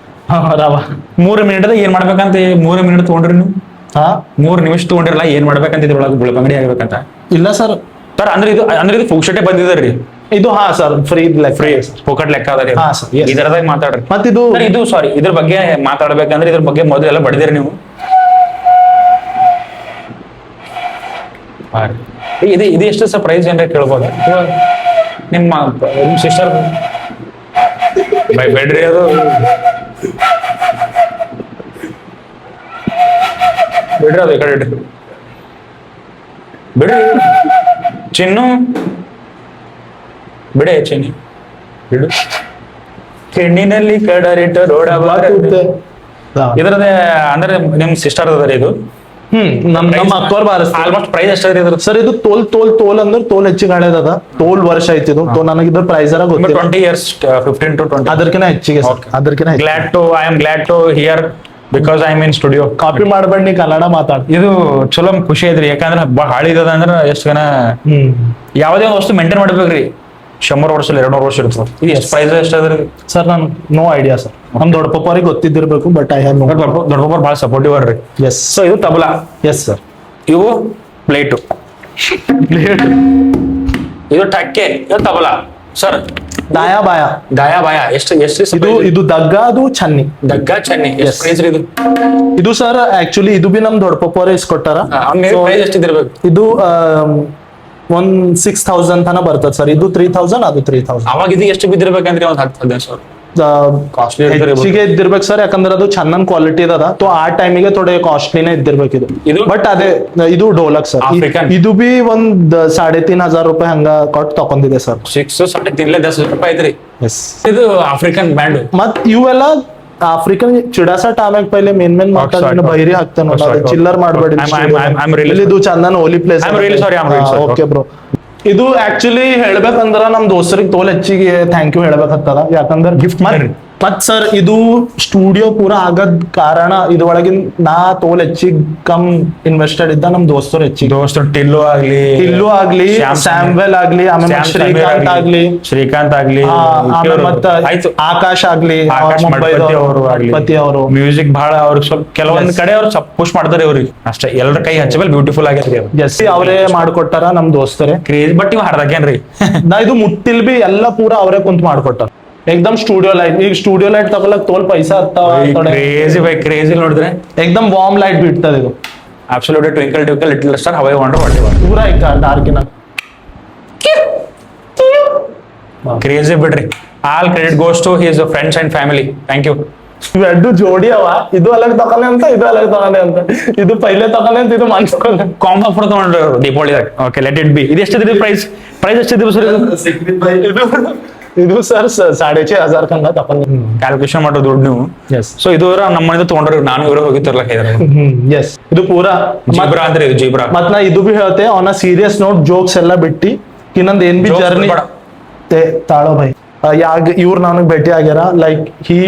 ರವ 3 ಮಿನಿಟ್ ಏನ್ ಮಾಡ್ಬೇಕಂತ 3 ಮಿನಿಟ್ ತಗೊಂಡ್ರಿ ನೀವು ಹಾ 3 ನಿಮಿಷ ತಗೊಂಡಿರಲ್ಲ ಏನ್ ಮಾಡ್ಬೇಕಂತ ಇದ್ರೊಳಗೆ ಬೆಳಬಂಗಡಿ ಆಗ್ಬೇಕಂತ ಇಲ್ಲ ಸರ್ ಸರ್ ಅಂದ್ರೆ ಇದು ಫುಕ್ಷಟೆ ಬಂದಿದ್ರಿ ಇದು ಹಾ ಸರ್ ಫ್ರೀ ಫ್ರೀ ಪೋಕಟ್ ಲೆಕ್ಕ ಅದ ರೀ ಹಾ, sir, yes. ಇದರದಾಗ ಮಾತಾಡ್ರಿ ಮತ್ತಿದು Sir, ಇದು ಸಾರಿ ಇದ್ರ ಬಗ್ಗೆ ಮಾತಾಡ್ಬೇಕಂದ್ರೆ ಇದ್ರ ಬಗ್ಗೆ ಮೊದಲೆಲ್ಲ ಬಡ್ದಿರಿ ನೀವು ಇದು ಎಷ್ಟು ಸರ್ ಪ್ರೈಸ್ ಏನ್ರ ಕೇಳ್ಬೋದ ನಿಮ್ಮ ಸಿಸ್ಟರ್ ಬೇಡ್ರಿ ಅದು ಬಿಡ್ರಿ ಅದು ಈ ಕಡೆ ಇಡ್ರಿ ಬಿಡ್ರಿ ಚಿನ್ನು ಬಿಡೆ ಚಿನ್ನಿ ಬಿಡು ಹೆಣ್ಣಿನಲ್ಲಿ ಕಡರಿಟ್ಟ ಇದ್ರದೇ ಅಂದ್ರೆ ನಿಮ್ ಸಿಸ್ಟರ್ ಅದ ಇದು ನಮ್ ಅಕ್ಕೋರ್ ಬಾರಿಸ್ತಾರೆ ಆಲ್ಮೋಸ್ಟ್ ಪ್ರೈಸ್ ಎಷ್ಟಾದ್ರಿ ಇದ್ರ ಸರ್ ಇದು ತೋಲ್ ಅಂದ್ರೆ ತೋಲ್ ಹೆಚ್ಚಿಗೆ ಹಳೇದದ ತೋಲ್ ವರ್ಷ ಐತಿದು ನನಗೆ ಇದ್ರ ಪ್ರೈಸ್ 20 years 15 to 20 ಅದಕ್ಕಿಂತ ಹೆಚ್ಚಿಗೆ ಅದಕ್ಕಿಂತ I am glad to hear because I am in studio copy ಮಾಡ್ಬೇಡಿ ನೀ ಕನ್ನಡ ಮಾತಾಡ್ ಇದು ಚಲೋ ಖುಷಿ ಐತ್ರಿ ಯಾಕಂದ್ರೆ ಹಾಳಿದದ ಅಂದ್ರೆ ಎಷ್ಟು ಜನ ಯಾವುದೇ ಒಂದು ವಸ್ತು ಮೇಂಟೈನ್ ಮಾಡ್ಬೇಕ್ರಿ 100 ವರ್ಷ 200 ವರ್ಷ ಇರ್ತದೆ ಇದು ಎಷ್ಟು ಪ್ರೈಸ್ ಎಷ್ಟಾದ್ರಿ ಸರ್ ನನ್ ನೋ ಐಡಿಯಾ ಸರ್ ನಮ್ ದೊಡ್ಡ ಪಪ್ಪರಿಗೆ ಗೊತ್ತಿದ್ದಿರ್ಬೇಕು ಬಟ್ ಐ ಹ್ಯಾವ್ ನೋ ದೊಡ್ಡ ಭಾಳ ಸಪೋರ್ಟಿವ್ ಅವ್ರಿ ಎಸ್ ಸೊ ಇದು ತಬಲಾ ಎಸ್ ಸರ್ ಇವು ಪ್ಲೇಟು ಇದು ಟಕ್ಕೆ ಇದು ತಬಲಾ ಸರ್ ದಾಯಾ ಬಾಯ ಗಾಯ ಬಾಯ ಎಷ್ಟು ಇದು ದಗ್ಗ ಅದು ಚನ್ನಿ ದಗ್ಗ ಚೆನ್ನಿ ಎಷ್ಟು ಪ್ರೈಸ್ ಇದು ಇದು ಸರ್ ಆಕ್ಚುಲಿ ಇದು ಬಿ ನಮ್ ದೊಡ್ಡ ಪಪ್ಪರೇ ಇಸ್ಕೊಟ್ಟಾರ ಪ್ರೈಸ್ ಎಷ್ಟಿದಿರ್ಬೇಕು ಇದು ಒಂದ್ 6,000 ತನ ಬರ್ತದೆ ಸರ್ ಇದು 3,000 ಅದು 3,000 ಅವಾಗ ಇದು ಎಷ್ಟು ಬಿದ್ದಿರ್ಬೇಕಂದ್ರೆ ಒಂದ್ 10,000 ಕಾಸ್ಟ್ಲಿ ಹೆಚ್ಚಿಗೆ ಇದ್ದಿರ್ಬೇಕು ಸರ್ ಯಾಕಂದ್ರೆ ಅದು ಚಂದನ್ ಕ್ವಾಲಿಟಿ ಅದ ಸೊ ಆ ಟೈಮಿಗೆ ಥೋಡೆ ಕಾಸ್ಟ್ಲಿನೇ ಇದ್ದಿರ್ಬೇಕು ಇದು ಬಟ್ ಅದೇ ಇದು ಡೋಲಕ್ ಸರ್ African. ಇದು ಬಿ ಒಂದ್ 3,500 ರೂಪಾಯಿ ಹಂಗ ಕೊಟ್ಟು ತಕೊಂಡಿದೆ ಸರ್ 10 ರೂಪಾಯಿ ಐತ್ರಿ ಎಸ್ ಇದು ಆಫ್ರಿಕನ್ ಬ್ಯಾಂಡ್ ಮತ್ ಇವೆಲ್ಲ ಆಫ್ರಿಕನ್ ಚಿಡಾಸ ಟಾಮ್ಯಾಗ ಪೈಲೆ ಮೇನ್ sorry. ಬೈರಿ ಹಾಕ್ತಾನ sorry. ಚಿಲ್ಲರ್ ಮಾಡ್ಬೇಡಿ I'm really ಇದು ಚಂದನ್ ಓಲಿ place I'm really sorry, I'm really sorry. Okay bro ಇದು ಆಕ್ಚುಲಿ ಹೇಳ್ಬೇಕಂದ್ರ ನಮ್ ದೋಸ್ತರಿಗೆ ತೋಲ್ ಹೆಚ್ಚಿಗೆ ಥ್ಯಾಂಕ್ ಯು ಹೇಳ್ಬೇಕತ್ತದ ಯಾಕಂದ್ರೆ Gift ಮಾಡ್ರಿ. ಮತ್ ಸರ್ ಇದು ಸ್ಟುಡಿಯೋ ಪೂರ ಆಗದ್ ಕಾರಣ ಇದ್ರೊಳಗಿನ್ ನಾ ತೋಲ್ ಹೆಚ್ಚಿಗ್ ಕಮ್ ಇನ್ವೆಸ್ಟೆಡ್ ಇದ್ದ ನಮ್ ದೋಸ್ತರು ಹೆಚ್ಚಿಗೆ ದೋಸ್ತ ಟಿಲ್ಲು ಆಗ್ಲಿ ಸ್ಯಾಮ್ವೆಲ್ ಆಗ್ಲಿ ಆಮೇಲೆ ಶ್ರೀಕಾಂತ್ ಆಗ್ಲಿ ಆಮೇಲೆ ಮತ್ತ ಆಯ್ತು ಆಕಾಶ್ ಆಗ್ಲಿ ಆಕಾಶ್ ಮಠಪತಿ ಅವರು ಮ್ಯೂಸಿಕ್ ಬಹಳ ಅವ್ರಿಗೆ ಸ್ವಲ್ಪ ಕೆಲವೊಂದ್ ಕಡೆ ಅವ್ರು ಪುಷ್ ಮಾಡ್ತಾರೆ ಅವ್ರಿಗೆ ಅಷ್ಟೇ ಎಲ್ಲರ ಕೈ ಹಚ್ಚಬಲ್ ಬ್ಯೂಟಿಫುಲ್ ಆಗೈತ್ರಿ ಅದು ಜಸ್ಸಿ ಅವರೇ ಮಾಡ್ಕೊಟ್ಟಾರ ನಮ್ ದೋಸ್ತರೇ ಕ್ರೇಜ್ ಬಟ್ ಇವ್ ಹರ್ದಾಕೇನ್ರಿ ನಾ ಇದು ಮುಟ್ಟಿಲ್ ಬಿ ಎಲ್ಲ ಪೂರ ಅವರೇ ಕುಂತ್ ಮಾಡ್ಕೊಟ್ಟಾರ ಏಕ್ದಮ್ ಸ್ಟುಡಿಯೋ ಲೈಟ್ ಈಗ ಸ್ಟುಡಿಯೋ ಲೈಟ್ ತಗೊಳಕ್ ತೋಲ್ ಪೈಸಾ ಕ್ರೇಜಿ ನೋಡಿದ್ರೆ ಏಕ್ದಮ್ ವಾರ್ಮ್ ಲೈಟ್ ಬಿಡ್ತದೆ ಇದು absolute twinkle little star how I wonder ಪೂರ ಈಗ ಡಾರ್ಕಿನ ಕ್ರೇಜಿ ಬಿಡ್ರಿ all credit goes to his friends and family thank you ಇವೆರಡು ಜೋಡಿ ಅವ ಇದು ಅಲಗ್ ತಗೊಳ್ಳಿ ಅಂತ ಇದು ಅಲಗ್ ತಗೊಳ್ಳಿ ಅಂತ ಇದು ಪೈಲೆ ತಗೊಳ್ಳಿ ಅಂತ ಇದು ಮನ್ಸ್ಕೊಳ್ಳಿ ಕಾಂಬೋ ಆಫರ್ ತಗೊಂಡ್ರು ದೀಪಾವಳಿದಾಗ ಓಕೆ ಲೆಟ್ ಇಟ್ ಬಿ ಇದು ಎಷ್ಟಿದೆ ಪ್ರೈಸ್ ಎಷ್ಟಿದೆ ಸರ್ ಇದು ಸರ್ 6,500 ಕಂಗ ತಗೊಂಡ್ ಕ್ಯಾಲ್ಕುಲೇಷನ್ ಮಾಡೋ ದುಡ್ಡು ನೀವು ಸೊ ಇದು ನಮ್ಮ ಮನೆಯಿಂದ ತಗೊಂಡ್ರಿ ನಾನು ಇವರು ಹೋಗಿರ್ತಾರಲ್ಲ ಎಸ್ ಇದು ಪೂರಾ ಜೀಬ್ರಾ ಅಂದ್ರೆ ಇದು ಜೀಬ್ರಾ ಮತ್ ನಾ ಇದು ಬಿ ಹೇಳ್ತೆ ಅವನ ಸೀರಿಯಸ್ ನೋಟ್ ಜೋಕ್ಸ್ ಎಲ್ಲ ಬಿಟ್ಟಿ ಇನ್ನೊಂದ್ ಏನ್ ಬಿ ಜರ್ನಿ ತಾಳೋ ಭೈ ಇವ್ರು ನನಗ್ ಭೇಟಿ ಆಗ್ಯಾರ ಲೈಕ್ ಹಿ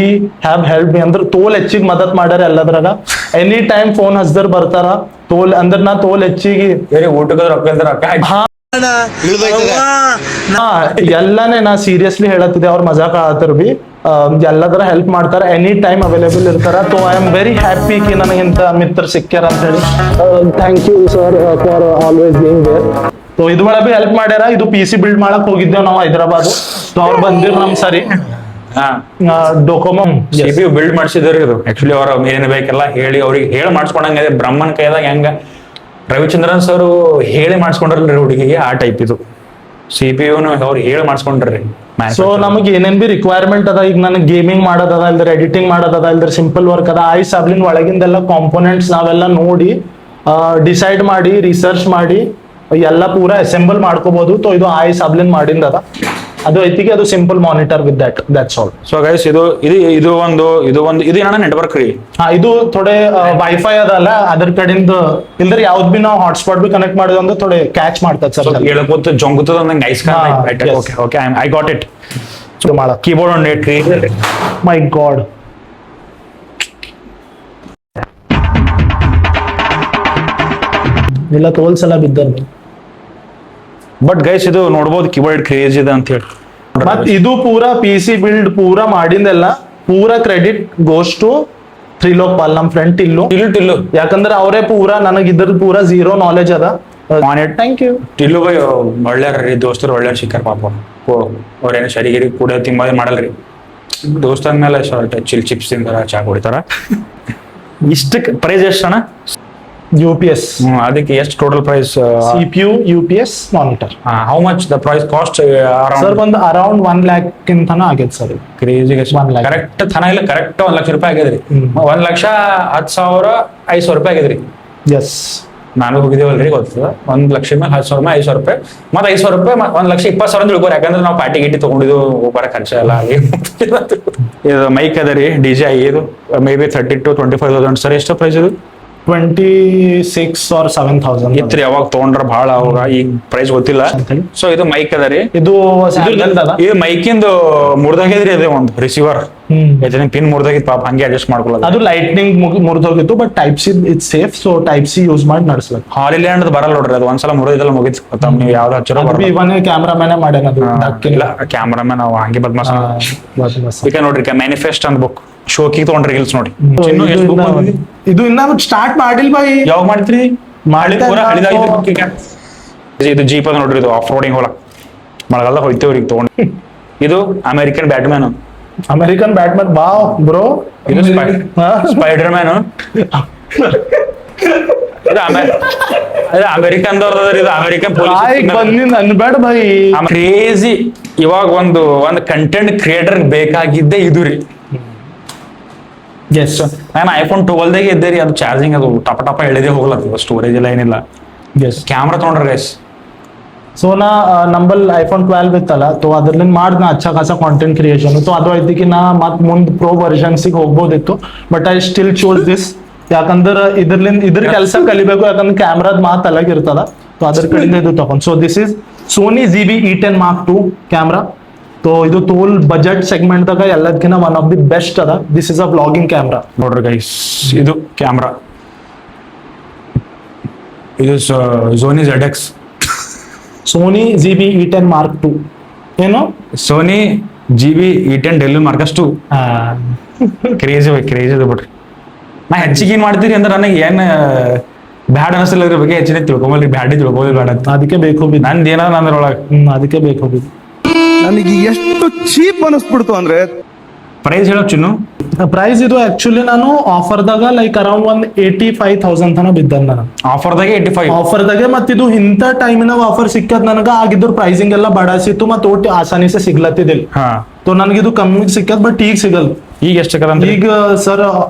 ಹ್ಯಾವ್ ಹೆಲ್ಪ್ ಮಿ ಅಂದ್ರೆ ತೋಲ್ ಹೆಚ್ಚಿಗೆ ಮದತ್ ಮಾಡ್ಯಾರ ಎಲ್ಲದ್ರಾಗ ಎನಿ ಟೈಮ್ ಫೋನ್ ಹಚ್ದರ್ ಬರ್ತಾರ ತೋಲ್ ಅಂದ್ರ ನಾ ತೋಲ್ ಹೆಚ್ಚಿಗೆ ಊಟಕ್ಕೆ ರೊಕ್ಕ ಎಲ್ಲಾನೇ ನಾ ಸೀರಿಯಸ್ಲಿ ಹೇಳತ್ತಿದ್ದೆ ಅವ್ರ ಮಜಾಕ್ ಆತರ ಬಿ ಎಲ್ಲದರ ಹೆಲ್ಪ್ ಮಾಡ್ತಾರ ಎನಿ ಟೈಮ್ ಅವೈಲೇಬಲ್ ಇರ್ತಾರ so I am very happy ಕಿ ನನಗಿಂತ ಮಿತ್ರ ಸಿಕ್ಕ್ಯಾರ ಅಂತ ಹೇಳಿ thank you sir for always being there so ಇದು ಬಿ ಹೆಲ್ಪ್ ಮಾಡ್ಯಾರ ಇದು PC ಬಿಲ್ಡ್ ಮಾಡಕ್ ಹೋಗಿದ್ದೇವ್ ನಾವು ಹೈದರಾಬಾದ್ ಸೊ ಅವ್ರು ಬಂದಿರ್ ನಮ್ ಸರಿ ಡೊಕೊಮೊ CPU ಬಿಲ್ಡ್ ಮಾಡಿಸಿದ್ರಿ ಇದು ಆಕ್ಚುಲಿ ಅವ್ರ ಏನ್ ಬೇಕೆಲ್ಲ ಹೇಳಿ ಅವ್ರಿಗೆ ಹೇಳಿ ಮಾಡಿಸ್ಕೊಂಡಂಗ ಬ್ರಹ್ಮನ್ ಕೈದಾಗ ಹೆಂಗ ರವಿಚಂದ್ರನ್ ಸರ್ ಹೇಳಿ ಮಾಡಿಸ್ಕೊಂಡ್ರಲ್ರಿ ಹುಡುಗಿಗೆ ಆ ಟೈಪ್ ಇದು CPU ಅವ್ರು ಹೇಳಿ ಮಾಡಿಸ್ಕೊಂಡ್ರಿ ಸೊ ನಮಗೆ ಏನೇನ್ ಬಿ ರಿಕ್ವೈರ್ಮೆಂಟ್ ಅದ ಈಗ ನನಗೆ ಗೇಮಿಂಗ್ ಮಾಡೋದದ ಇಲ್ದ್ರ ಎಡಿಟಿಂಗ್ ಮಾಡೋದದ ಇಲ್ದ್ರ ಸಿಂಪಲ್ ವರ್ಕ್ ಅದ ಐ ಸಾಬ್ಲಿನ್ ಒಳಗಿಂದೆಲ್ಲ ಕಾಂಪೋನೆಂಟ್ಸ್ ನಾವೆಲ್ಲ ನೋಡಿ ಡಿಸೈಡ್ ಮಾಡಿ ರಿಸರ್ಚ್ ಮಾಡಿ ಎಲ್ಲ ಪೂರ ಅಸೆಂಬಲ್ ಮಾಡ್ಕೋಬಹುದು ಸೊ ಇದು ಐ ಸಾಬ್ಲಿನ್ ಮಾಡಿಂದ ಅದ ಅದು ಐತಿಗೆ ಅದು simple monitor with that's all so guys ಇದು ಒಂದು ಏನಣ್ಣ ನೆಟ್ವರ್ಕ್ ರೀ ಇದು ಥೋಡೆ ವೈಫೈ ಅದಲ್ಲ ಅದ್ರ ಕಡೆಯಿಂದ ಇಲ್ದ್ರ ಯಾವ್ದ್ ಬಿ ನಾವು ಹಾಟ್ಸ್ಪಾಟ್ ಬಿ ಕನೆಕ್ಟ್ ಮಾಡಿದ್ವಿ ಅಂದ್ರೆ ಥೋಡೆ ಕ್ಯಾಚ್ ಮಾಡ್ತದೆ ಸರ್ ಹೇಳ್ಕೊತ ಜೊಂಗುತ್ತದ ನಂಗೆ ice okay I got it keyboard ಒಂದು ನೆಟ್ ಮೈ ಗಾಡ್ ಇಲ್ಲ ತೋಲ್ಸಲ ಬಿದ್ದರು ಬಟ್ ಗೈಸ್ ಇದು ನೋಡ್ಬೋದು ಕೀಬೋರ್ಡ್ ಕ್ರೇಜ್ ಇದೆ ಅಂತ ಹೇಳಿ ಮತ್ ಇದು ಪೂರಾ PC ಬಿಲ್ಡ್ ಪೂರಾ ಮಾಡಿಂದೆಲ್ಲ ಪೂರಾ ಕ್ರೆಡಿಟ್ ಗೋಸ್ ಟು ತ್ರಿಲೋಕ್ಪಾಲ್ ನಮ್ ಫ್ರೆಂಡ್ ಟಿಲ್ಲು ಯಾಕಂದ್ರೆ ಅವರೇ ಪೂರಾ ನನಗೆ ಇದ್ರ ಪೂರಾ ಝೀರೋ ನಾಲೆಜ್ ಅದ ಥ್ಯಾಂಕ್ ಯು ಟಿಲ್ಲು ಬೈ ಒಳ್ಳೆಯ ರೀ ದೋಸ್ತರು ಒಳ್ಳೆಯ ಸಿಕ್ಕಾರ ಪಾಪ ಅವ್ರೇನು ಸರಿಗಿರಿ ಕೂಡ ತಿಂಬ ಮಾಡಲ್ರಿ ದೋಸ್ತ ಅಂದ್ಮೇಲೆ ಚಿಲ್ ಚಿಪ್ಸ್ ತಿಂತಾರ ಚಾ ಕುಡಿತಾರ ಇಷ್ಟಕ್ಕೆ ಪ್ರೈಸ್ ಎಷ್ಟು ಅಣ್ಣ UPS ಅದಕ್ಕೆ ಎಷ್ಟು total price CPU UPS monitor how much the price cost sir ಒಂದು ಅರೌಂಡ್ 1 lakh ಕಿಂತನ ಆಗೈತೆ ಸರ್ ಕ್ರೇಜಿ 1 lakh ಕರೆಕ್ಟ್ ಥನ ಇಲ್ಲ ಕರೆಕ್ಟ್ 1 ಲಕ್ಷ ರೂಪಾಯಿ ಆಗಿದ್ರಿ 1,10,000 500 ರೂಪಾಯಿ ಆಗಿದ್ರಿ ಎಸ್ ನಾನು ಹೋಗಿದ್ದೇವಲ್ರಿ ಗೊತ್ತದ 1 ಲಕ್ಷ ಮೇಲೆ 10,000 500 ರೂಪಾಯಿ ಮತ್ತೆ 500 ರೂಪಾಯಿ 1,20,000 ತಿಳ್ಕೊರಿ ಯಾಕಂದ್ರೆ ನಾವು ಪಾರ್ಟಿ ಗಿಟ್ಟಿ ತಗೊಂಡಿದ್ದು ಬರ ಖರ್ಚ ಎಲ್ಲ ಇದು ಮೈಕ್ ಅದ ರೀ DJ ಇದು ಮೇ ಬಿ 30 to 25,000 ಸರ್ ಎಷ್ಟು ಪ್ರೈಸ್ ಇದು 26 or 7,000 ಇತ್ರಿ ಯಾವಾಗ ತಗೊಂಡ್ರ ಬಹಳ ಅವಾಗ ಈಗ ಪ್ರೈಸ್ ಗೊತ್ತಿಲ್ಲ ಸೊ ಇದು ಮೈಕ್ ಅದ ರೀ ಇದು ಮೈಕಿಂದು ಮುರ್ದಾಗಿದ್ರಿ ಅದೇ ಒಂದು ರಿಸೀವರ್ ಪಿನ್ ಮುರ್ದಾಗಿದ್ ಪಾಪ ಹಂಗೆ ಅಡ್ಜಸ್ಟ್ ಮಾಡ್ಕೊಳ್ಳೋದು ಅದು ಲೈಟ್ನಿಂಗ್ ಮುರಿದೋಗಿತ್ತು but type C it's safe so type C use ಮಾಡಿ ನಡೆಸ್ಬೇಕು ಹಾಲಿಲ್ಯಾಂಡ್ ಬರಲ್ಲ ನೋಡ್ರಿ ಅದು ಒಂದ್ಸಲ ಮುರಿದಿದ್ದಲ್ಲ ಮುಗಿತು ನೀವು ಯಾವ್ದು ಹಚ್ಚಿರೋ ಇವನೇ ಕ್ಯಾಮ್ರಾಮನ್ ಮಾಡ್ಯಾನ ಅದು ಇಲ್ಲ ಕ್ಯಾಮ್ರಾಮನ್ ಅವ ಹಂಗೆ ಬದ್ಮಾಸ್ ಈಗ ನೋಡ್ರಿ ಮ್ಯಾನಿಫೆಸ್ಟ್ ಅಂದ್ ಬುಕ್ ಶೋಕಿಗೆ ತಗೊಂಡ್ರಿ ಗಿಲ್ಸ್ ನೋಡಿ ಇದು ಇನ್ನ ಸ್ಟಾರ್ಟ್ ಮಾಡಿಲ್ ಬೈ ಯಾವಾಗ ಮಾಡ್ತೀರಿ ಮಾಡಿ ಪೂರ ಇದು ಜೀಪ್ ಅದ ನೋಡ್ರಿ ಇದು ಆಫ್ ರೋಡಿಂಗ್ ಹೋಲಕ್ ಮಳೆಗಾಲ ಹೋಯ್ತೇವ್ರಿ ಈಗ ತಗೊಂಡು ಇದು ಅಮೆರಿಕನ್ ಬ್ಯಾಟ್ಮ್ಯಾನ್ ವಾವ್ ಬ್ರೋ ಇದು ಸ್ಪೈಡರ್ ಮ್ಯಾನ್ ಅಮೆರಿಕನ್ದವ್ರ ಇದು ಅಮೆರಿಕನ್ ಬಂದಿನ ಅನ್ಬೇಡ ಬೈ ಕ್ರೇಜಿ ಇವಾಗ ಒಂದು ಕಂಟೆಂಟ್ ಕ್ರಿಯೇಟರ್ ಬೇಕಾಗಿದ್ದೆ ಇದು ರೀ ಎಸ್ ನಾನು ಐಫೋನ್ 12 ಇದ್ದೆ ರೀ ಅದು ಚಾರ್ಜಿಂಗ್ ಅದು ಟಪ ಎಳೆದೇ ಹೋಗ್ಲತ್ತದ ಸ್ಟೋರೇಜ್ ಎಲ್ಲ ಏನಿಲ್ಲ ಎಸ್ ಕ್ಯಾಮ್ರಾ ತಗೊಂಡ್ರೆ ಗೈಸ್ ಸೊ ನಾ ನಂಬಲ್ ಐಫೋನ್ 12 ಇತ್ತಲ್ಲ ಸೊ ಅದ್ರಲ್ಲಿಂದ ಮಾಡ್ದ ಅಚ್ಚಾ ಖಾಸಾ ಕಾಂಟೆಂಟ್ ಕ್ರಿಯೇಷನ್ ಸೊ ಅದು ಐತಿಗೆ ನಾ ಮತ್ ಮುಂದ್ ಪ್ರೋ ವರ್ಷನ್ಸಿಗೆ ಹೋಗ್ಬೋದಿತ್ತು but I still choose this ಯಾಕಂದ್ರೆ ಇದ್ರ ಕೆಲಸ ಕಲಿಬೇಕು ಯಾಕಂದ್ರೆ ಕ್ಯಾಮ್ರಾದ್ ಮಾತ್ ಅಲಗ್ ಇರ್ತದ ಸೊ ಅದ್ರ ಕಡೆಯಿಂದ ಇದು ತಗೊಂಡ್ so this is Sony ZV-E10 Mark II camera ಇದು ತೋಲ್ ಬಜೆಟ್ ಸೆಗ್ಮೆಂಟ್ ದಾಗ ಎಲ್ಲದಕ್ಕಿಂತ ಒನ್ ಆಫ್ ದಿ ಬೆಸ್ಟ್ ಅದ. This is a vlogging camera. ನೋಡ್ರಿ ಗೈಸ್, ಇದು ಕ್ಯಾಮ್ರಾ, ಇದು Sony ZX, Sony ZV-E10 Mark II. ಏನು ಸೋನಿ ZV-E10 ಡೆಲ್ ಮಾರ್ಕಸ್ 2. ಕ್ರೇಜಿ ಅದು ಬಿಡ್ರಿ. ನಾ ಹೆಚ್ಚಿಗೆ ಏನ್ ಮಾಡ್ತೀರಿ ಅಂದ್ರೆ ನನಗೆ ಏನ್ ಬ್ಯಾಡ್ ಅನಿಸಲ್ಲ ಇದ್ರ ಬಗ್ಗೆ ಹೆಚ್ಚಿನ ತಿಳ್ಕೊಂಬಲ್ರಿ, ಬ್ಯಾಡಿ ತಿಳ್ಕೊಬೋದು ಬೇಡ ಅಂತ. ಅದಕ್ಕೆ ಬೇಕು ಬಿದ್ದು. ನಂದು ಏನಾದ್ರು ಅಂದ್ರೊಳಗೆ ಅದಕ್ಕೆ ಬೇಕು ಬಿದ್ದು. ನನಗೆ ಎಷ್ಟು ಚೀಪ್ ಅನಿಸ್ಬಿಡ್ತು ಅಂದ್ರೆ, ಪ್ರೈಸ್ ಹೇಳೋ ಚಿನ್ನು. ಪ್ರೈಸ್ ಇದು ಆಕ್ಚುಲಿ ನಾನು ಆಫರ್ದಾಗ ಲೈಕ್ ಅರೌಂಡ್ 185,000 ತನ ಬಿದ್ದ ನಾನು ಆಫರ್ದಾಗೆ 85. ಆಫರ್ದಾಗೆ. ಮತ್ ಇದು ಇಂಥ ಟೈಮಿನಾಗ ಆಫರ್ ಸಿಕ್ಕದ್ ನನಗ ಆಗಿದ್ರ ಪ್ರೈಸಿಂಗ್ ಎಲ್ಲ ಬಡಾಸಿತ್ತು ಮತ್ತೆ ಒಟ್ಟು ಆಸಾನಿಸ ಸಿಗ್ಲತ್ತಿದಿಲ್ಲ. ಹಾ, ಸೊ ನನಗಿದು ಕಮ್ಮಿ ಸಿಕ್ಕದ್, ಬಟ್ ಈಗ ಸಿಗಲ್. ಈಗ ಎಷ್ಟಕ್ಕದ ಈಗ ಸರ್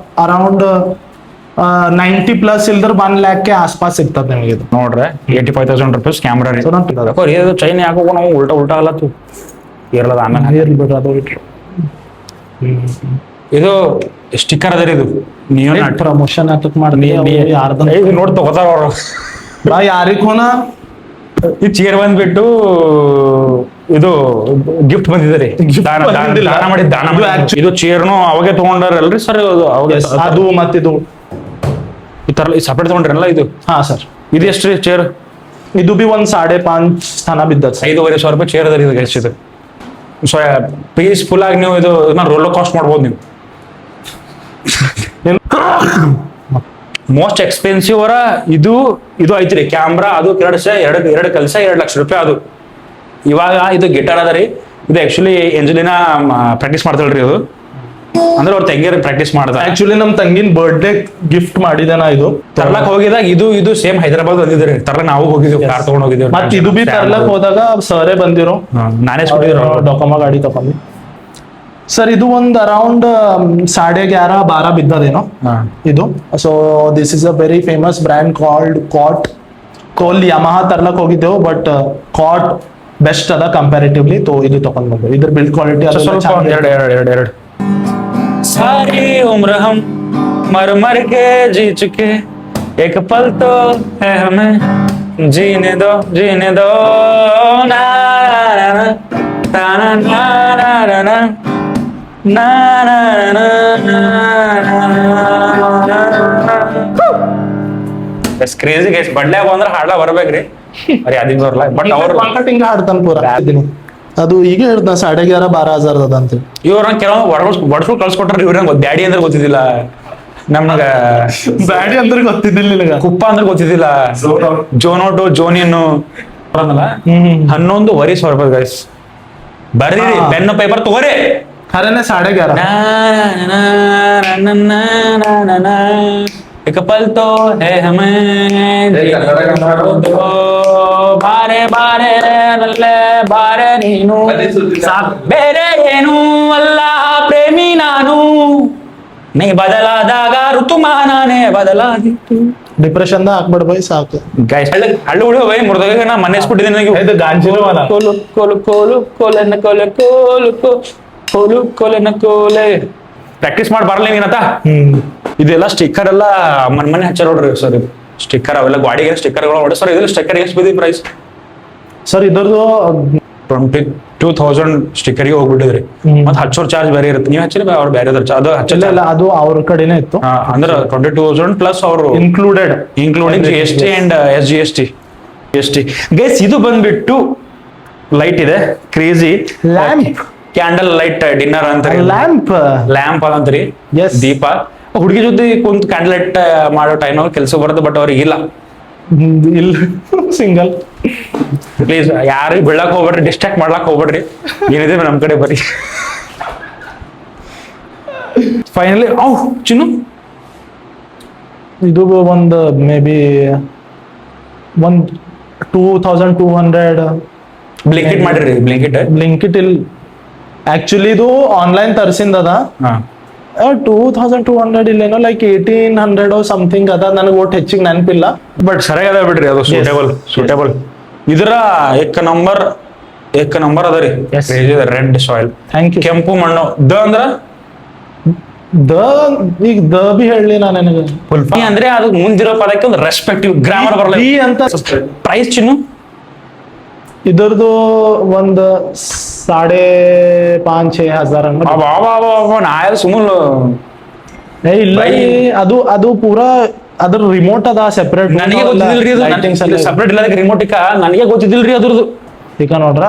ಅರೌಂಡ್ 90+ ಇಲ್ದ್ರ 1 lakh ಆಸ್ಪಾಸ್ ಸಿಗ್ತದ ನಿಮಗೆ ಇದು. ನೋಡ್ರೆ 85,000 ರೂಪಾಯಿ ಕ್ಯಾಮ್ರಾ ರೀ. So not ಇದು ಚೈನ್ ಯಾಕೋ ನಾವು ಉಲ್ಟಾ ಅಲ್ಲತ್ತು ಇರಲದ ಆಮೇಲೆ ಇರ್ಲಿ ಬಿಡ್ರಿ, ಅದು ಇಟ್ರು. ಇದು ಸ್ಟಿಕ್ಕರ್ ಅದ ರೀ. ಇದು ನೀವು ಪ್ರಮೋಷನ್ ಹಾಕಕ್ ಮಾಡಿ ಯಾರ್ದ ನೋಡಿ ತಗೋತಾರ ಅವರು. ಬಾ ಯಾರಿಗ್ ಹೋನ ಈ ಚೇರ್ ಬಂದ್ಬಿಟ್ಟು ಇದು ಗಿಫ್ಟ್ ಬಂದಿದೆ ರೀ. ದಾನ ಮಾಡಿ ಇದು ಚೇರ್ನು ಅವಾಗೆ ತಗೊಂಡಾರಲ್ರಿ ಸರ್? ಅದು ಮತ್ತಿದು ಈ ತರ ಸಪರೇಟ್ ತಗೊಂಡ್ರಲ್ಲ ಇದು. ಹಾ ಸರ್. ಇದು ಎಷ್ಟು ರೀ ಚೇರ್? ಇದು ಬಿ 1.5 ಸ್ಥಾನ ಬಿದ್ದದ. 5,500 ರೂಪಾಯಿ ಚೇರ್ ಅದ ರೀ ಇದು. ಎಷ್ಟು ಇದು ಸೊ ಪೀಸ್ಫುಲ್ ಆಗಿ ನೀವು ಇದು ರೋಲರ್ ಕಾಸ್ಟ್ ಮಾಡ್ಬೋದು ನೀವು. ಮೋಸ್ಟ್ ಎಕ್ಸ್ಪೆನ್ಸಿವ್ ಅವರ ಇದು ಐತ್ರಿ ಕ್ಯಾಮ್ರಾ. ಅದು ಎರಡು ಕಲ್ಸ 2 ಲಕ್ಷ ರೂಪಾಯಿ ಅದು. ಇವಾಗ ಇದು ಗಿಟಾರ್ ಅದ ರೀ. ಇದು ಆಕ್ಚುಲಿ ಎಂಜಲಿನಾ ಪ್ರಾಕ್ಟೀಸ್ ಮಾಡ್ತಾಳ್ರಿ. ಅದು ಅಂದ್ರೆ ಅವ್ರ ತಂಗಿಯರ್ ಪ್ರಾಕ್ಟೀಸ್ ಮಾಡ್ತಾರೆ. ಆಕ್ಚುಲಿ ನಮ್ ತಂಗಿನ ಬರ್ಡೇ ಗಿಫ್ಟ್ ಮಾಡಿದೆ ನಾ. ಇದು ತರ್ಲಕ್ ಹೋಗಿದಾಗ ಇದು ಸೇಮ್ ಹೈದರಾಬಾದ್ ಬಂದಿದ್ರಿ. ತರ್ಲಕ್ ನಾವು ಹೋಗಿದ್ದೀವಿ, ಕಾರ್ ತಗೊಂಡ್ ಹೋಗಿದ್ದೀವಿ. ಮತ್ತೆ ಇದು ಬಿ ತರ್ಲಕ್ ಹೋದಾಗ ಸರೇ ಬಂದಿರೋ, ನಾನೇ ಡೊಕೊಮಾ ಗಾಡಿ ತಕೊಂಡಿ ಸರ್. ಇದು ಒಂದ್ ಅರೌಂಡ್ 11.5-12 ಬಿದ್ದದೇನೋ ಇದು. So this is a very famous brand called Cort. Yamaha ತರ್ಲಕ್ ಹೋಗಿದ್ದೆವು, ಬಟ್ ಕಾಟ್ ಬೆಸ್ಟ್ ಅದ ಕಂಪ್ಯಾರಿಟಿವ್ಲಿ. ಇದು ತಕೊಂಡ್ ಬಂದು ಇದ್ರ ಬಿಲ್ಡ್ ಕ್ವಾಲಿಟಿ ಎರಡು सारी उम्र हम मर मर के जी चुके, एक पल तो है हमें जीने दो ना ना ना ना ना ना ना ಎಸ್ ಕ್ರೇಜಿ ಗೈಸ್. ಬಡ್ಲೆ ಬಂದ್ರೆ ಹಾಡ್ಲ ಬರ್ಬೇಕ್ರಿ, ಬರೀ ಅದಿನ್ ಬರ್ಲ. ಬಟ್ ಅವ್ರು ಹಿಂಗ ಹಾಡ್ತಾನ ಪೂರ. ಅದು ಈಗ ಹೇಳ್ದ 11,500-12,000 ಅದ ಅಂತ. ಇವ್ರನ್ನ ಕೆಲವು ಬಡ್ಸ್ಕೊಂಡು ಕಳ್ಸ್ಕೊಟ್ರ. ಇವ್ರಂಗ ಡ್ಯಾಡಿ ಅಂದ್ರೆ ಗೊತ್ತಿದ್ದಿಲ್ಲ ನಮ್ಗ, ಬ್ಯಾಡಿ ಅಂದ್ರೆ ಗೊತ್ತಿದ್ದಿಲ್ಲ ನಿನಗ, ಕುಪ್ಪ ಅಂದ್ರೆ ಗೊತ್ತಿದ್ದಿಲ್ಲ, ಜೋನೋಟು ಜೋನಿಯನ್ನು 11,500 ರೂಪಾಯಿ ಗೈಸ್. ಬರ್ದಿರಿ ಪೆನ್ ಪೇಪರ್ ತಗೋರಿ. ಖರೇನೆ 11,500. एक पल तो है हमें ಬಾರೆ ಬಾರೆ ನಲ್ಲೆ ಬಾರೆ ನೀನು ಬೇರೆ ಏನು ಅಲ್ಲ ಪ್ರೇಮಿ ನಾನು, ನೀ ಬದಲಾದಾಗ ಋತುಮಾನನೇ ಬದಲಾಗಿತ್ತು. ಡಿಪ್ರೆಷನ್ ಹಾಕ್ಬೇಡ ಬೈ ಸಾಕು. ಗೈಸ್ ಹಳ್ಳಿ ಹುಡುಗ ಬೈ ಮುರ್ದಾಗ ನಾ ಮನೆ ಇಸ್ಬಿಟ್ಟಿದ್ದೀನಿ. ಇದು ಗಾಂಜಿನ ಕೋಲು ಕೋಲು ಕೋಲು ಕೋಲನ್ನ ಕೋಲೆ ಕೋಲು ಕೋಲು ಕೋಲನ್ನ ಕೋಲೆ ಪ್ರಾಕ್ಟೀಸ್ ಮಾಡಿ ಬರಲ್ಲ ನೀನತ್ತ. ಇದೆಲ್ಲ ಸ್ಟಿಕ್ಕರ್ ಎಲ್ಲ ಮನೆ ಹಚ್ಚಾರ ನೋಡ್ರಿ ಸರ್. ಇದು ಸ್ಟಿಕ್ಕರ್ ಅವೆಲ್ಲ ಗಾಡಿಗೆ ಸ್ಟಿಕ್ಕರ್ಗಳು ನೋಡಿ ಸರ್. ಇದ್ರಲ್ಲಿ ಸ್ಟಿಕ್ಕರ್ ಎಷ್ಟು ಬಿದ್ದಿ ಪ್ರೈಸ್ ಸರ್? ಇದ್ರದ್ದು 22,000 ಸ್ಟಿಕ್ಕರ್ಗೆ ಹೋಗ್ಬಿಟ್ಟಿದ್ರಿ. ಮತ್ತೆ ಹಚ್ಚೋರ್ ಚಾರ್ಜ್ ಬೇರೆ ಇರುತ್ತೆ. ನೀವು ಹಚ್ಚಿಲ್ಲ ಅವ್ರು ಬೇರೆ ಅದು ಹಚ್ಚಲ್ಲ. ಅದು ಅವ್ರ ಕಡೆನೇ ಇತ್ತು. ಅಂದ್ರೆ 22,000 ಪ್ಲಸ್ ಅವರು including GST and SGST. Guys ಇದು ಬಂದ್ಬಿಟ್ಟು ಲೈಟ್ ಇದೆ, crazy lamp, candle light dinner ಅಂತ. ಲ್ಯಾಂಪ್ ಅದಂತ್ರಿ, ದೀಪ. ಹುಡುಗಿ ಜೊತೆ ಕುಂತ್ ಕ್ಯಾಂಡಲ್ ಲೈಟ್ ಮಾಡೋ ಟೈಮ್ ಕೆಲಸ ಬರುತ್ತೆ, ಬಟ್ ಅವ್ರಿಗೆ ಇಲ್ಲ ಸಿಂಗಲ್. ಪ್ಲೀಸ್ ಯಾರು ಬೀಳಕ್ ಹೋಗ್ಬೇಡ್ರಿ, ಡಿಸ್ಟ್ರಾಕ್ಟ್ ಮಾಡ್ಲಾಕ್ ಹೋಗ್ಬೇಡ್ರಿ. ಏನಿದೆ ನಮ್ ಕಡೆ ಬರೀ. ಫೈನಲಿ ಚಿನ್ನು ಇದು ಒಂದು ಮೇ ಬಿ 2,200 ಬ್ಲಿಂಕಿಟ್ ಮಾಡಿರಿ. ಬ್ಲಿಂಕಿಟ್ ಇಲ್ಲಿ ಆಕ್ಚುಲಿ ಇದು ಆನ್ಲೈನ್ ತರ್ಸಿಂದ 2,200 ಇಲ್ಲೇನೋ ಲೈಕ್ 1,800 ಸಮಥಿಂಗ್ ಅದ. ನನಗೆ ಒಟ್ಟು ಹೆಚ್ಚಿಗೆ ನೆನಪಿಲ್ಲ, ಬಟ್ ಸರಿಯಾದ ಬಿಡ್ರಿ. ಅದು ಸೂಟೇಬಲ್. ಇದರ ಏಕ ನಂಬರ್ ಅದ ರೀ. Red soil, thank you. ಕೆಂಪು ಮಣ್ಣು. ಅಂದ್ರ ಈಗ ಬಿ ಹೇಳಿ ನಾನು ನನಗೆ ಅಂದ್ರೆ ಅದು ಮುಂದಿರೋ ಪದಕ್ಕೆ ಒಂದು ರೆಸ್ಪೆಕ್ಟಿವ್ ಗ್ರಾಮರ್ ಬರಲ್ಲ ಅಂತ. ಪ್ರೈಸ್ ಚಿನ್ನು ಇದ್ರದ್ದು ಒಂದು 5,500-6,000 ಹಂಗ. ನಾ ಸುಮ್ಮನೆ ಏ ಇಲ್ಲ ರೀ, ಅದು ಪೂರಾ ಅದ್ರ ರಿಮೋಟ್ ಅದ ಸೆಪರೇಟ್. ನನಗೆ ಗೊತ್ತಿದಿಲ್ರಿ ಅದು ಸಪ್ರೇಟ್ ಇಲ್ಲ ರಿಮೋಟ್ ನನಗೆ ಗೊತ್ತಿದಿಲ್ರಿ ಅದ್ರದ್ದು. ಈಗ ನೋಡ್ರ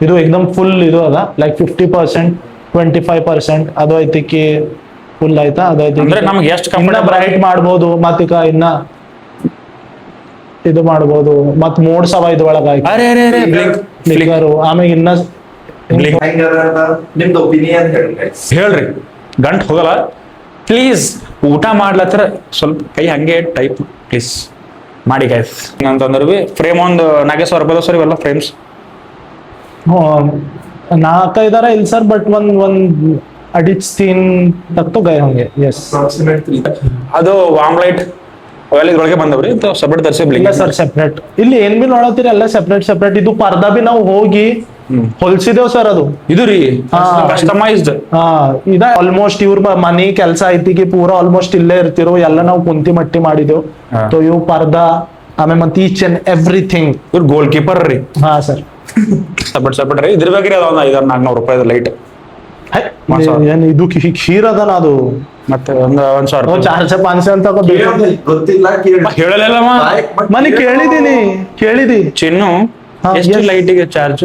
ಇದು ಏಕದಮ್ ಫುಲ್ ಇದು ಅದ ಲೈಕ್ 50%, 25% ಅದು ಐತಿಕಿ ಫುಲ್ ಆಯ್ತಾ. ಅದು ಅಂದ್ರೆ ನಮ್ಗೆ ಎಷ್ಟು ಕಂಫರ್ಟಬಲ್ ಬ್ರೈಟ್ ಮಾಡ್ಬೋದು, ಮತ್ತೀಗ ಇನ್ನ ಇದು ಮಾಡ್ಬೋದು, ಮತ್ ಮೋಡ್ಸ್ ಅವ ಇದ್ರೊಳಗ ಫ್ಲಿಕ್ಕರು. ಆಮೇಲೆ ಇನ್ನ ನಿಮ್ದು ಒಪಿನಿಯನ್ ಹೇಳಿ guys. ಹೇಳ್ರಿ ಗಂಟ್ ಹೋಗಲ್ಲ ಪ್ಲೀಸ್. ಊಟ ಮಾಡ್ಲತ್ತರ ಸ್ವಲ್ಪ ಕೈ ಹಂಗೆ ಟೈಪ್ ಪ್ಲೀಸ್ ಮಾಡಿ ಗೈಸ್. ಅಂತಂದ್ರೆ ಬಿ ಫ್ರೇಮ್ ಒಂದು 4,000 ರೂಪಾಯಿ ಸರ್ ಇವೆಲ್ಲ ಫ್ರೇಮ್ಸ್. 4-5 ಇಲ್ಲ ಸರ್, ಬಟ್ ಒಂದ್ 2.5-3 ತಕ್ ತೋ ಗए होंगे. Yes Approximately. ಅದು ವಾಮ್ ಲೈಟ್ ಅವೆಲ್ಲ ಇದ್ರೊಳಗೆ ಬಂದವ್ರಿ ಸಪ್ರೇಟ್ ತರಿಸಿ ಇಲ್ಲ ಸರ್ ಸೆಪರೇಟ್. ಇಲ್ಲಿ ಏನ್ ಬಿ ನೋಡತ್ತೀರಿ ಎಲ್ಲ ಸೆಪರೇಟ್. ಇದು ಪರ್ದಾ ಬಿ ನಾವು ಹೋಗಿ ಹೊಲ್ಸಿದೇವ್ ಸರ್. ಅದು ಇದು ರೀ ಕಸ್ಟಮೈಸ್ಡ್. ಇದ ಆಲ್ಮೋಸ್ಟ್ ಇವ್ರ ಮನಿ ಕೆಲಸ ಐತಿಗೆ ಪೂರಾ ಆಲ್ಮೋಸ್ಟ್ ಇಲ್ಲೇ ಇರ್ತಿರೋ ಎಲ್ಲ ನಾವು ಕುಂತಿ ಮಟ್ಟಿ ಮಾಡಿದೆವು. ಸೊ ಇವ್ ಪರ್ದಾ ಆಮೇಲೆ ಮತ್ತೆ ಈಚ್ ಅಂಡ್ ಎವ್ರಿಥಿಂಗ್. ಇವ್ರ ಗೋಲ್ ಕೀಪರ್ ರೀ. ಹಾ ಸರ್ ಸಪ್ರೇಟ್ ರೀ. ಇದ್ರ ಬಗ್ಗೆ ಅದ 500-400 ರೂಪಾಯಿ ಲೈಟ್. ಏನ್ ಇದು ಖೀರ್ ಅದನ ಅದು ಮತ್ತೆ ಒಂದ್ 1,000 400-500 ಅಂತ ಗೊತ್ತಿಲ್ಲ ಕೇಳಿ. ಹೇಳಲಿಲ್ಲ ಮನಿ ಕೇಳಿದಿ ಚಿನ್ನು ಹಾ, ಎಷ್ಟು yes. ಲೈಟಿಗೆ ಚಾರ್ಜ್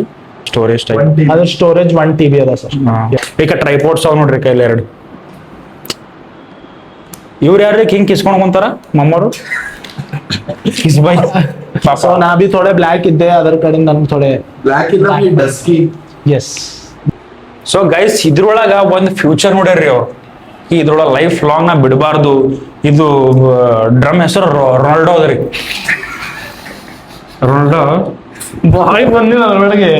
ಸ್ಟೋರೇಜ್ ಟೈಪ್. ಅದ್ರ ಸ್ಟೋರೇಜ್ 1 TB ಅದ ಸರ್. ಈಗ ಟ್ರೈಪೋರ್ಡ್ಸ್ ಅವ್ ನೋಡ್ರಿ ಕೈಲಿ 2. ಇವ್ರು ಯಾರ್ರಿ ಹಿಂಗ್ ಕಿಸ್ಕೊಂಡ್ ಕುಂತಾರ ಮಮ್ಮರು ಕಿಸ್ ಬೈ ಸೊ ನಾ ಬಿ ಥೋಡೆ ಬ್ಲ್ಯಾಕ್ ಇದ್ದೆ, ಅದ್ರ ಕಡೆಯಿಂದ ನನ್ಗೆ ಥೋಡೆ ಬ್ಲ್ಯಾಕ್ ಇಲ್ಲ ಡಸ್ಕಿ. ಎಸ್. ಸೊ ಗೈಸ್ ಇದ್ರೊಳಗ ಒಂದ್ ಫ್ಯೂಚರ್ ನೋಡ್ಯಾರ್ರಿ ಅವ್ರು. ಇದ್ರೊಳಗ ಲೈಫ್ ಲಾಂಗ್ ನಾ ಬಿಡಬಾರ್ದು. ಇದು ಡ್ರಮ್ ಹೆಸರು ರೊನಾಲ್ಡೋ ಅದ್ರಿ. ರೊನಾಲ್ಡೋ ಬಾಯ್ ಬಂದಿಲ್ಲ ಅದ್ರೊಳಗೆ.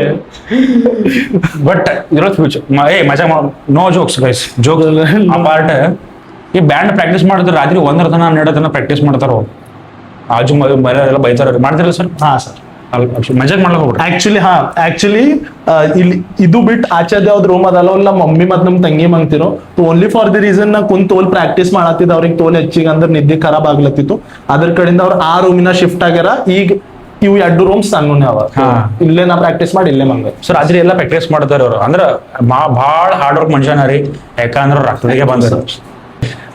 ಬಟ್ ಇದ್ರೊಳಗೆ ಫ್ಯೂಚರ್ ಮಜಾ ನೋ ಜೋಕ್ಸ್ ಗೈಸ್. ಜೋಕ್ ಆ ಪಾರ್ಟ್ ಈ ಬ್ಯಾಂಡ್ ಪ್ರಾಕ್ಟೀಸ್ ಮಾಡಿದ್ರೆ ರಾತ್ರಿ 1 ತನ 12 ತನ ಪ್ರಾಕ್ಟೀಸ್ ಮಾಡ್ತಾರ. ಆಜು ಮರ ಎಲ್ಲ ಬೈತಾರ. ಮಾಡ್ತಿರಲ್ಲ ಸರ್? ಹಾ ಸರ್ ಮಜಾಕ್ ಮಾಡ್ಲಕ್ ಹೋಗ್ಬಿಡ್ರಿ. ಆಕ್ಚುಲಿ ಇಲ್ಲಿ ಇದು ಬಿಟ್ ಆಚೆದ ಯಾವ್ದು ರೂಮ್ ಅದಲ್ಲ ನಮ್ಮ ಮಮ್ಮಿ ಮತ್ ನಮ್ ತಂಗಿ ಮಂಗ್ತಿರೋ ಓನ್ಲಿ ಫಾರ್ ದಿ ರೀಸನ್ ನಾ ಕುಂತ್ ತೋಲ್ ಪ್ರಾಕ್ಟೀಸ್ ಮಾಡತ್ತಿದ್ ಅವ್ರಿಗೆ ತೋಲ್ ಹೆಚ್ಚಿಗೆ ಅಂದ್ರೆ ನಿದ್ದೆ ಖರಾಬ್ ಆಗ್ಲತ್ತಿತ್ತು. ಅದ್ರ ಕಡೆಯಿಂದ ಅವ್ರು ಆ ರೂಮಿನ ಶಿಫ್ಟ್ ಆಗ್ಯಾರ. ಈಗ ಇವು 2 ರೂಮ್ಸ್ ಸಣ್ಣ ಅವ. ಇಲ್ಲೇ ನಾ ಪ್ರಾಕ್ಟೀಸ್ ಮಾಡಿ ಇಲ್ಲೇ ಮಂಗ. ಸೊ ರಾತ್ರಿ ಎಲ್ಲ ಪ್ರಾಕ್ಟೀಸ್ ಮಾಡ್ತಾರ ಅವ್ರು. ಅಂದ್ರ ಭಾಳ ಹಾರ್ಡ್ ವರ್ಕ್ ಮನುಷ್ಯನ ರೀ. ಯಾಕಂದ್ರ ರಕ್ತದಿಗೆ ಬಂದ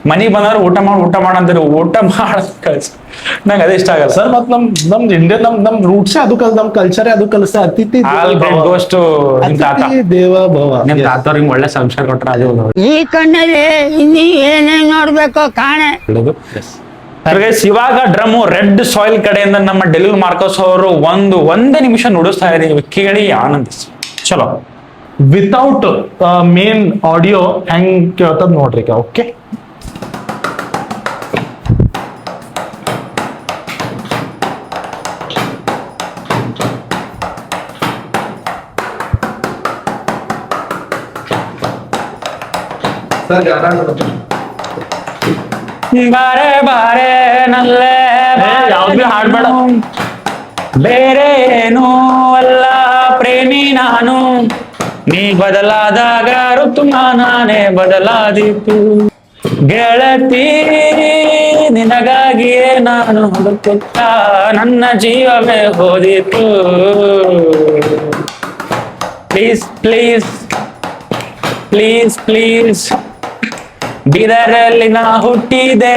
ಮನಿಗ್ ಬಂದ್ರ ಊಟ ಮಾಡಂತೀರಿ. ಊಟ ಮಾಡ ಕಳ್ಸ ನಂಗೆ ಅದೇ ಇಷ್ಟ ಆಗಲ್ಲ ಸರ್. ಮತ್ ನಮ್ದು ಇಂಡಿಯನ್ ನಮ್ ರೂಟ್ಸ್ ಅದು ನಮ್ ಕಲ್ಚರ್ ಅದು ಕಲಿಸ ಅತಿಥಿ ದೇವ ಭವ. ನಿಮ್ ತಾತವ್ರಿಗೆ ಒಳ್ಳೆ ಸಂಸ್ಕಾರ ಕೊಟ್ರ ಅದೇ ಈ ಕಣ್ಣಲ್ಲಿ ಇನ್ನೀ ಏನೇನ್ ನೋಡ್ಬೇಕು ಕಾಣೆ. ಇವಾಗ ಡ್ರಮ್ ರೆಡ್ ಸಾಯಿಲ್ ಕಡೆಯಿಂದ ನಮ್ಮ ಡೆಲಿಲ್ ಮಾರ್ಕಸ್ ಅವರು ಒಂದೇ ನಿಮಿಷ ನುಡಿಸ್ತಾ ಇದೀವಿ. ಕೇಳಿ ಆನಂದಿಸಿ. ಚಲೋ ವಿತೌಟ್ ಮೇನ್ ಆಡಿಯೋ ಹೆಂಗ್ ಕೇಳ್ತದ ನೋಡ್ರಿ. ಓಕೆ ಸರ್ ಗಾನ ಬಾರೆ ಬಾರೆ ನಲ್ಲೇ ಯಾವ್ದು ಹಾಡ್ಬೇಡ. ಬೇರೆ ಏನೂ ಅಲ್ಲ ಪ್ರೇಮಿ ನಾನು. ನೀ ಬದಲಾದಾಗ ಋತುಮಾನೇ ಬದಲಾದೀತು. ಗೆಳತಿ ನಿನಗಾಗಿಯೇ ನಾನು ಹುಡುಕುತ್ತ ನನ್ನ ಜೀವವೇ ಹೋದಿತು. Please please please please. ಬೀದರಲ್ಲಿ ನಾ ಹುಟ್ಟಿದೆ,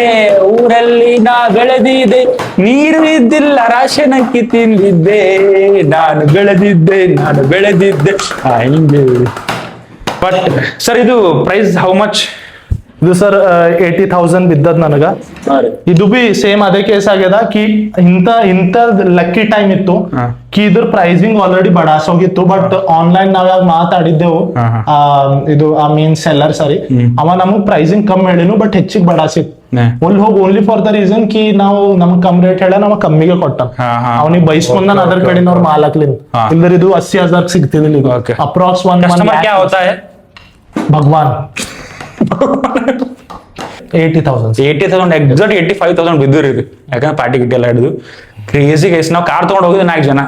ಊರಲ್ಲಿ ನಾ ಬೆಳೆದಿದೆ. ನೀರು ಇದ್ದಿಲ್ಲ ರಾಶನಕ್ಕಿ ತಿಂದಿದ್ದೆ. ನಾನು ಬೆಳೆದಿದ್ದೆ ಹಿಂಗೆ. ಬಟ್ ಸರ್ ಇದು ಪ್ರೈಸ್ ಹೌ ಮಚ್? ಇದು ಸರ್ 80,000 ಬಿದ್ದದ್ ನನಗ. ಇದು ಬಿ ಸೇಮ್ ಅದೇ ಕೇಸ್ ಆಗ್ಯದ ಕಿ ಇಂತ ಲಕ್ಕಿ ಟೈಮ್ ಇತ್ತು ಕಿ ಇದ್ರ ಪ್ರೈಸಿಂಗ್ ಆಲ್ರೆಡಿ ಬಡಾಸ್ ಹೋಗಿತ್ತು. ಬಟ್ ಆನ್ಲೈನ್ ನಾವ್ ಮಾತಾಡಿದ್ದೆವು ಇದು ಆ ಮೀನ್ ಸೆಲ್ಲರ್ ಸರಿ ಅವ ನಮಗ್ ಪ್ರೈಸಿಂಗ್ ಕಮ್ಮಿ ಹೇಳಿನು ಬಟ್ ಹೆಚ್ಚಿಗೆ ಬಡಾಸಿತ್ತು. ಅಲ್ಲಿ ಹೋಗಿ ಓನ್ಲಿ ಫಾರ್ ದ ರೀಸನ್ ಕಿ ನಾವು ನಮ್ಗ್ ಕಮ್ಮಿ ರೇಟ್ ಹೇಳ ನಮಗ್ ಕಮ್ಮಿಗೆ ಕೊಟ್ಟ. ಅವನಿಗೆ ಬೈಸ್ಕೊಂಡ ಅದ್ರ ಕಡೆ ಅವ್ರ ಮಾಲಕ್ಲಿಂದ ಇಲ್ದ್ರ ಇದು 80,000 ಸಿಗ್ತಿದಿಲ್ಲ. ಅಪ್ರಾಕ್ಸ್ 1 ಭಗವಾನ್ 80,000 ಎಕ್ಸಾಕ್ಟ್ 85,000 ಬಿದ್ದು ರೀ. ಯಾಕಂದ್ರೆ ಪಾರ್ಟಿ ಗಿಟ್ಟಿ ಎಲ್ಲ ಹಿಡಿದು ಕ್ರೇಜಿ ಗೈಸ್. ನಾವು ಕಾರ್ ತಗೊಂಡ್ ಹೋಗಿದ್ವಿ 4 ಜನ.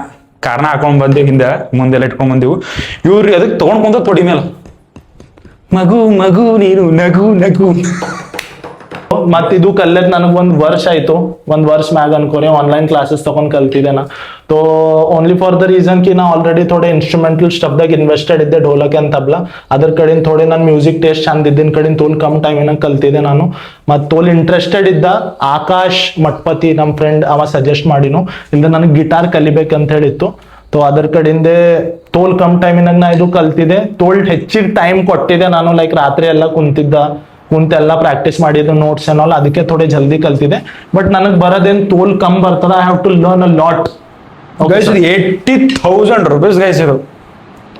ಕಾರ್ನ ಹಾಕೊಂಡ್ ಬಂದೇವಿ, ಹಿಂದೆ ಮುಂದೆಲ್ಲ ಇಟ್ಕೊಂಡ್ ಬಂದೆವು. ಇವ್ರಿ ಅದಕ್ಕೆ ತಗೊಂಡ್ ಕುಂತ ತೊಡಿ ಮೇಲೆ ಮಗು ನೀನು ನಗು ಮತ್ ಇದು ಕಲ್ಯದ್ ನನಗ್ ಒಂದ್ ವರ್ಷ ಆಯ್ತು, ಒಂದ್ ವರ್ಷ ಮ್ಯಾಗ ಅನ್ಕೋರಿ ಆನ್ಲೈನ್ ಕ್ಲಾಸಸ್ ತಗೊಂಡ್ ಕಲ್ತಿದ್ದೆ ನಾ. तो ओनली फॉर द रीजन की ನಾ ಆಲ್ರೆಡಿ ಥೋಡೆ ಇನ್ಸ್ಟ್ರೂಮೆಂಟಲ್ ಸ್ಟಫ್ದಾಗ ಇನ್ವೆಸ್ಟೆಡ್ ಇದ್ದೆ, ಢೋಲಕ್ ಅಂಡ್ ತಬ್ಲಾ. ಅದ್ರ ಕಡೆಯಿಂದ ಥೋಡೆ ನಾನು ಮ್ಯೂಸಿಕ್ ಟೇಸ್ಟ್ ಚಂದ ಇದ್ದಿನ ಕಡೆಯಿಂದ ತೋಲ್ ಕಮ್ ಟೈಮಿನಾಗ ಕಲ್ತಿದ್ದೆ ನಾನು. ಮತ್ ತೋಲ್ ಇಂಟ್ರೆಸ್ಟೆಡ್ ಇದ್ದ ಆಕಾಶ್ ಮಠಪತಿ ನಮ್ ಫ್ರೆಂಡ್ ಅವ ಸಜೆಸ್ಟ್ ಮಾಡಿನು, ಇಲ್ಲ ನನಗೆ ಗಿಟಾರ್ ಕಲಿಬೇಕಂತ ಹೇಳಿತ್ತು. तो ಅದ್ರ ಕಡೆಯಿಂದ ತೋಲ್ ಕಮ್ ಟೈಮಿನಾಗ ನಾ ಇದು ಕಲ್ತಿದ್ದೆ. ತೋಲ್ ಹೆಚ್ಚಿಗೆ ಟೈಮ್ ಕೊಟ್ಟಿದ್ದೆ ನಾನು, ಲೈಕ್ ರಾತ್ರಿ ಎಲ್ಲ ಕುಂತೆಲ್ಲ ಪ್ರಾಕ್ಟೀಸ್ ಮಾಡಿದ್ದು ನೋಟ್ಸ್ ಏನಲ್ಲ, ಅದಕ್ಕೆ ಥೋಡೆ ಜಲ್ದಿ ಕಲ್ತಿದ್ದೆ. ಬಟ್ ನನಗೆ ಬರೋದೇನ್ ತೋಲ್ ಕಮ್ ಬರ್ತದ, I have to learn a lot. Guys 80,000 rupees guys ಇದು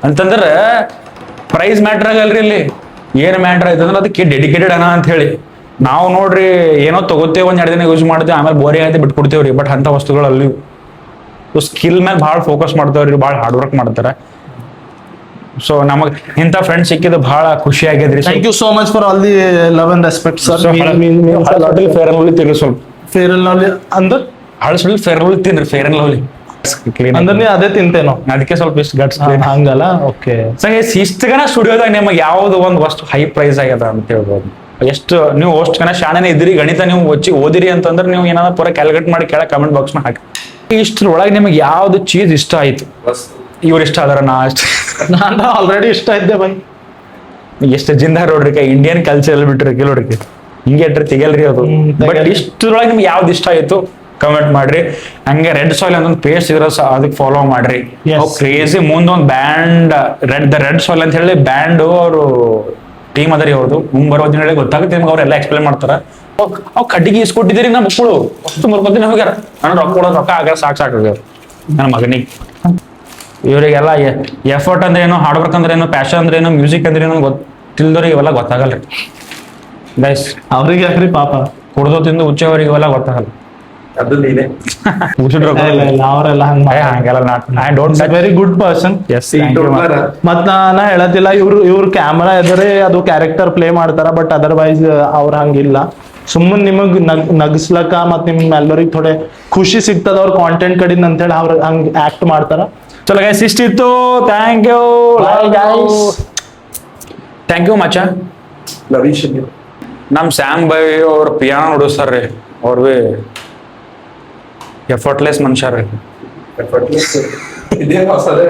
ಅಂತಂದ್ರೆ ಪ್ರೈಸ್ ಮ್ಯಾಟ್ರ್ ಆಗಲ್ರಿ. ಇಲ್ಲಿ ಏನ್ ಮ್ಯಾಟ್ರ್ ಆಯ್ತಂದ್ರೆ ಅದಕ್ಕೆ ಡೆಡಿಕೇಟೆಡ್ ಅನ ಅಂತ ಹೇಳಿ. ನಾವು ನೋಡ್ರಿ ಏನೋ ತಗೋತೇವೆ, ಒಂದ್ 2 ದಿನ ಯೂಸ್ ಮಾಡ್ತೇವೆ, ಆಮೇಲೆ ಬೋರಿಂಗ್ ಆಯ್ತು ಬಿಟ್ಕೊಡ್ತೇವ್ರಿ. ಬಟ್ ಅಂತ ವಸ್ತುಗಳು ಅಲ್ಲಿ ಸ್ಕಿಲ್ ಮೇಲೆ ಭಾಳ ಫೋಕಸ್ ಮಾಡ್ತಾವ್ರಿ, ಭಾಳ ಹಾರ್ಡ್ ವರ್ಕ್ ಮಾಡ್ತಾರೆ. ಸೊ ನಮಗ್ ಇಂಥ ಫ್ರೆಂಡ್ಸ್ ಸಿಕ್ಕಿದ್ದು ಬಹಳ ಖುಷಿ ಆಗಿದ್ರಿ. Thank you so much for all the love and respect sir. Fair and lovely ತಿನ್ರಿ ಸ್ವಲ್ಪ. ಫೇರ್ ಅಂಡ್ ಲವ್ಲಿ ಅಂದ್ರೆ ಹಳಸಲ್ ಫೇರ್ ಅಂಡ್ ಲವ್ಲಿ ತಿನ್ರಿ, ಫೇರ್ ಅಂಡ್ ಲವ್ಲಿ ಅಂದ್ರೆ ನೀ ಅದೇ ತಿಂತೇನೋ, ಅದಕ್ಕೆ ಸ್ವಲ್ಪ ಇಷ್ಟು ಗಟ್ಸ್ ಹಂಗಲ್ಲ. ಓಕೆ ಇಷ್ಟಗನ ಸ್ಟುಡಿಯೋದಾಗ ನಿಮಗೆ ಯಾವ್ದು ಒಂದು ವಸ್ತು ಹೈ ಪ್ರೈಸ್ ಆಗ್ಯದ ಅಂತ ಹೇಳ್ಬೋದು. ಎಷ್ಟು ನೀವು ಅಷ್ಟುಗನ ಶಾಣೆನೇ ಇದ್ರಿ, ಗಣಿತ ನೀವು ಓದಿರಿ ಅಂತಂದ್ರೆ ನೀವು ಏನಾದ್ರು ಪೂರ ಕ್ಯಾಲ್ಕುಲೇಟ್ ಮಾಡಿ ಕೆಳಗೆ ಕಮೆಂಟ್ ಬಾಕ್ಸ್ ನ ಹಾಕಿ. ಇಷ್ಟ್ರೊಳಗೆ ನಿಮಗೆ ಯಾವ್ದು ಚೀಸ್ ಇಷ್ಟ ಆಯ್ತು? ಇವ್ರು ಇಷ್ಟ ಆದ್ರ ನಾ ಅಷ್ಟ ನಾನು ಆಲ್ರೆಡಿ ಇಷ್ಟ ಇದ್ದೆ ಬೈ. ಎಷ್ಟು ಜಿಂದಾರ್ ನೋಡ್ರಿ, ಇಂಡಿಯನ್ ಕಲ್ಚರ್ ಬಿಟ್ರಿ ಕೆಲವ್ರಿ ಹಿಂಗೆ ಇಟ್ರಿ ತೆಗಿಯಲ್ರಿ ಅದು. ಬಟ್ ಇಷ್ಟ್ರೊಳಗೆ ನಿಮ್ಗೆ ಯಾವ್ದು ಇಷ್ಟ ಆಯ್ತು ಕಮೆಂಟ್ ಮಾಡ್ರಿ. ಹಂಗೆ ರೆಡ್ ಸಾಯಿಲ್ ಅಂತ ಒಂದು ಪೇಜ್ ಇದ್ರ ಅದಕ್ಕೆ ಫಾಲೋ ಮಾಡ್ರಿ. ಕ್ರೇಜಿ ಮುಂದೊಂದು ಬ್ಯಾಂಡ್ ರೆಡ್ ಸಾಯಿಲ್ ಅಂತ ಹೇಳಿ ಬ್ಯಾಂಡ್ ಅವರು ಟೀಮ್ ಅದರಿ ಅವ್ರದ್ದು. ಮುಂಬರೋ ದಿನ ಗೊತ್ತಾಗುತ್ತೆ ನಿಮ್ಗೆ, ಅವ್ರೆಲ್ಲ ಎಕ್ಸ್ಪ್ಲೇನ್ ಮಾಡ್ತಾರ. ಅವ್ ಕಡ್ಡಿಗೆ ಇಸ್ಕೊಟ್ಟಿದ್ದೀರಿ ನಮ್ಮ ಮಕ್ಕಳು ಅಷ್ಟು ಮುರ್ಕೊತೀನಿ ಹೋಗ್ಯಾರ. ನಾನು ರೊಕ್ಕ ಕೊಡೋದು ರೊಕ್ಕ ಆಗ ಸಾಕು ನನ್ನ ಮಗನಿಗೆ. ಇವರಿಗೆಲ್ಲ ಎಫರ್ಟ್ ಅಂದ್ರೆ ಏನು, ಹಾರ್ಡ್ ವರ್ಕ್ ಅಂದ್ರೆ ಏನು, ಪ್ಯಾಷನ್ ಅಂದ್ರೆ ಏನು, ಮ್ಯೂಸಿಕ್ ಅಂದ್ರೆ ಏನು ಗೊತ್ತಿಲ್ದವ್ರಿಗೆ ಇವೆಲ್ಲ ಗೊತ್ತಾಗಲ್ರಿ ಗೈಸ್. ಅವ್ರಿಗೆ ಯಾಕ್ರಿ ಪಾಪ, ಕುಡ್ದು ತಿಂದು ಹುಚ್ಚವರಿಗೆ ಇವೆಲ್ಲ ಗೊತ್ತಾಗಲ್ಲ. ಅದು ನೀನೆ ಅವರೆಲ್ಲ ವೆರಿ ಗುಡ್ ಪರ್ಸನ್. ಮತ್ ನಾ ಹೇಳತ್ತಿಲ್ಲ, ಇವ್ರು ಕ್ಯಾಮರಾ ಎದರೆ ಅದು ಕ್ಯಾರೆಕ್ಟರ್ ಪ್ಲೇ ಮಾಡ್ತಾರ, ಬಟ್ ಅದರ್ವೈಸ್ ಅವ್ರ ಹಂಗಿಲ್ಲ. ಸುಮ್ಮನೆ ನಿಮಗ್ ನಗಸ್ಲಕ ಮತ್ ನಿಮ್ ಎಲ್ಲರಿಗೆ ಥೋಡೆ ಖುಷಿ ಸಿಗ್ತದ ಅವ್ರ ಕಾಂಟೆಂಟ್ ಕಡೆಯಿಂದ ಅಂತ ಹೇಳಿ ಅವ್ರ ಹಂಗ್ ಆಕ್ಟ್ ಮಾಡ್ತಾರ. ಚಲೋ ಗೈಸ್ ಇಷ್ಟಿತ್ತು. ಥ್ಯಾಂಕ್ ಯು ಥ್ಯಾಂಕ್ ಯು ಮಚ್ಚ. ನವೀಶ್ ನಮ್ ಸ್ಯಾಮ್ ಬೈ ಅವ್ರ ಪಿಯಾನೋ ನುಡಿಸ್ತಾರ್ರಿ, ಅವ್ರ ಬಿ ಎಫರ್ಟ್ಲೆಸ್ ಮನುಷ್ಯ ರೀ. ಇದೇ ಹೊಸದೇ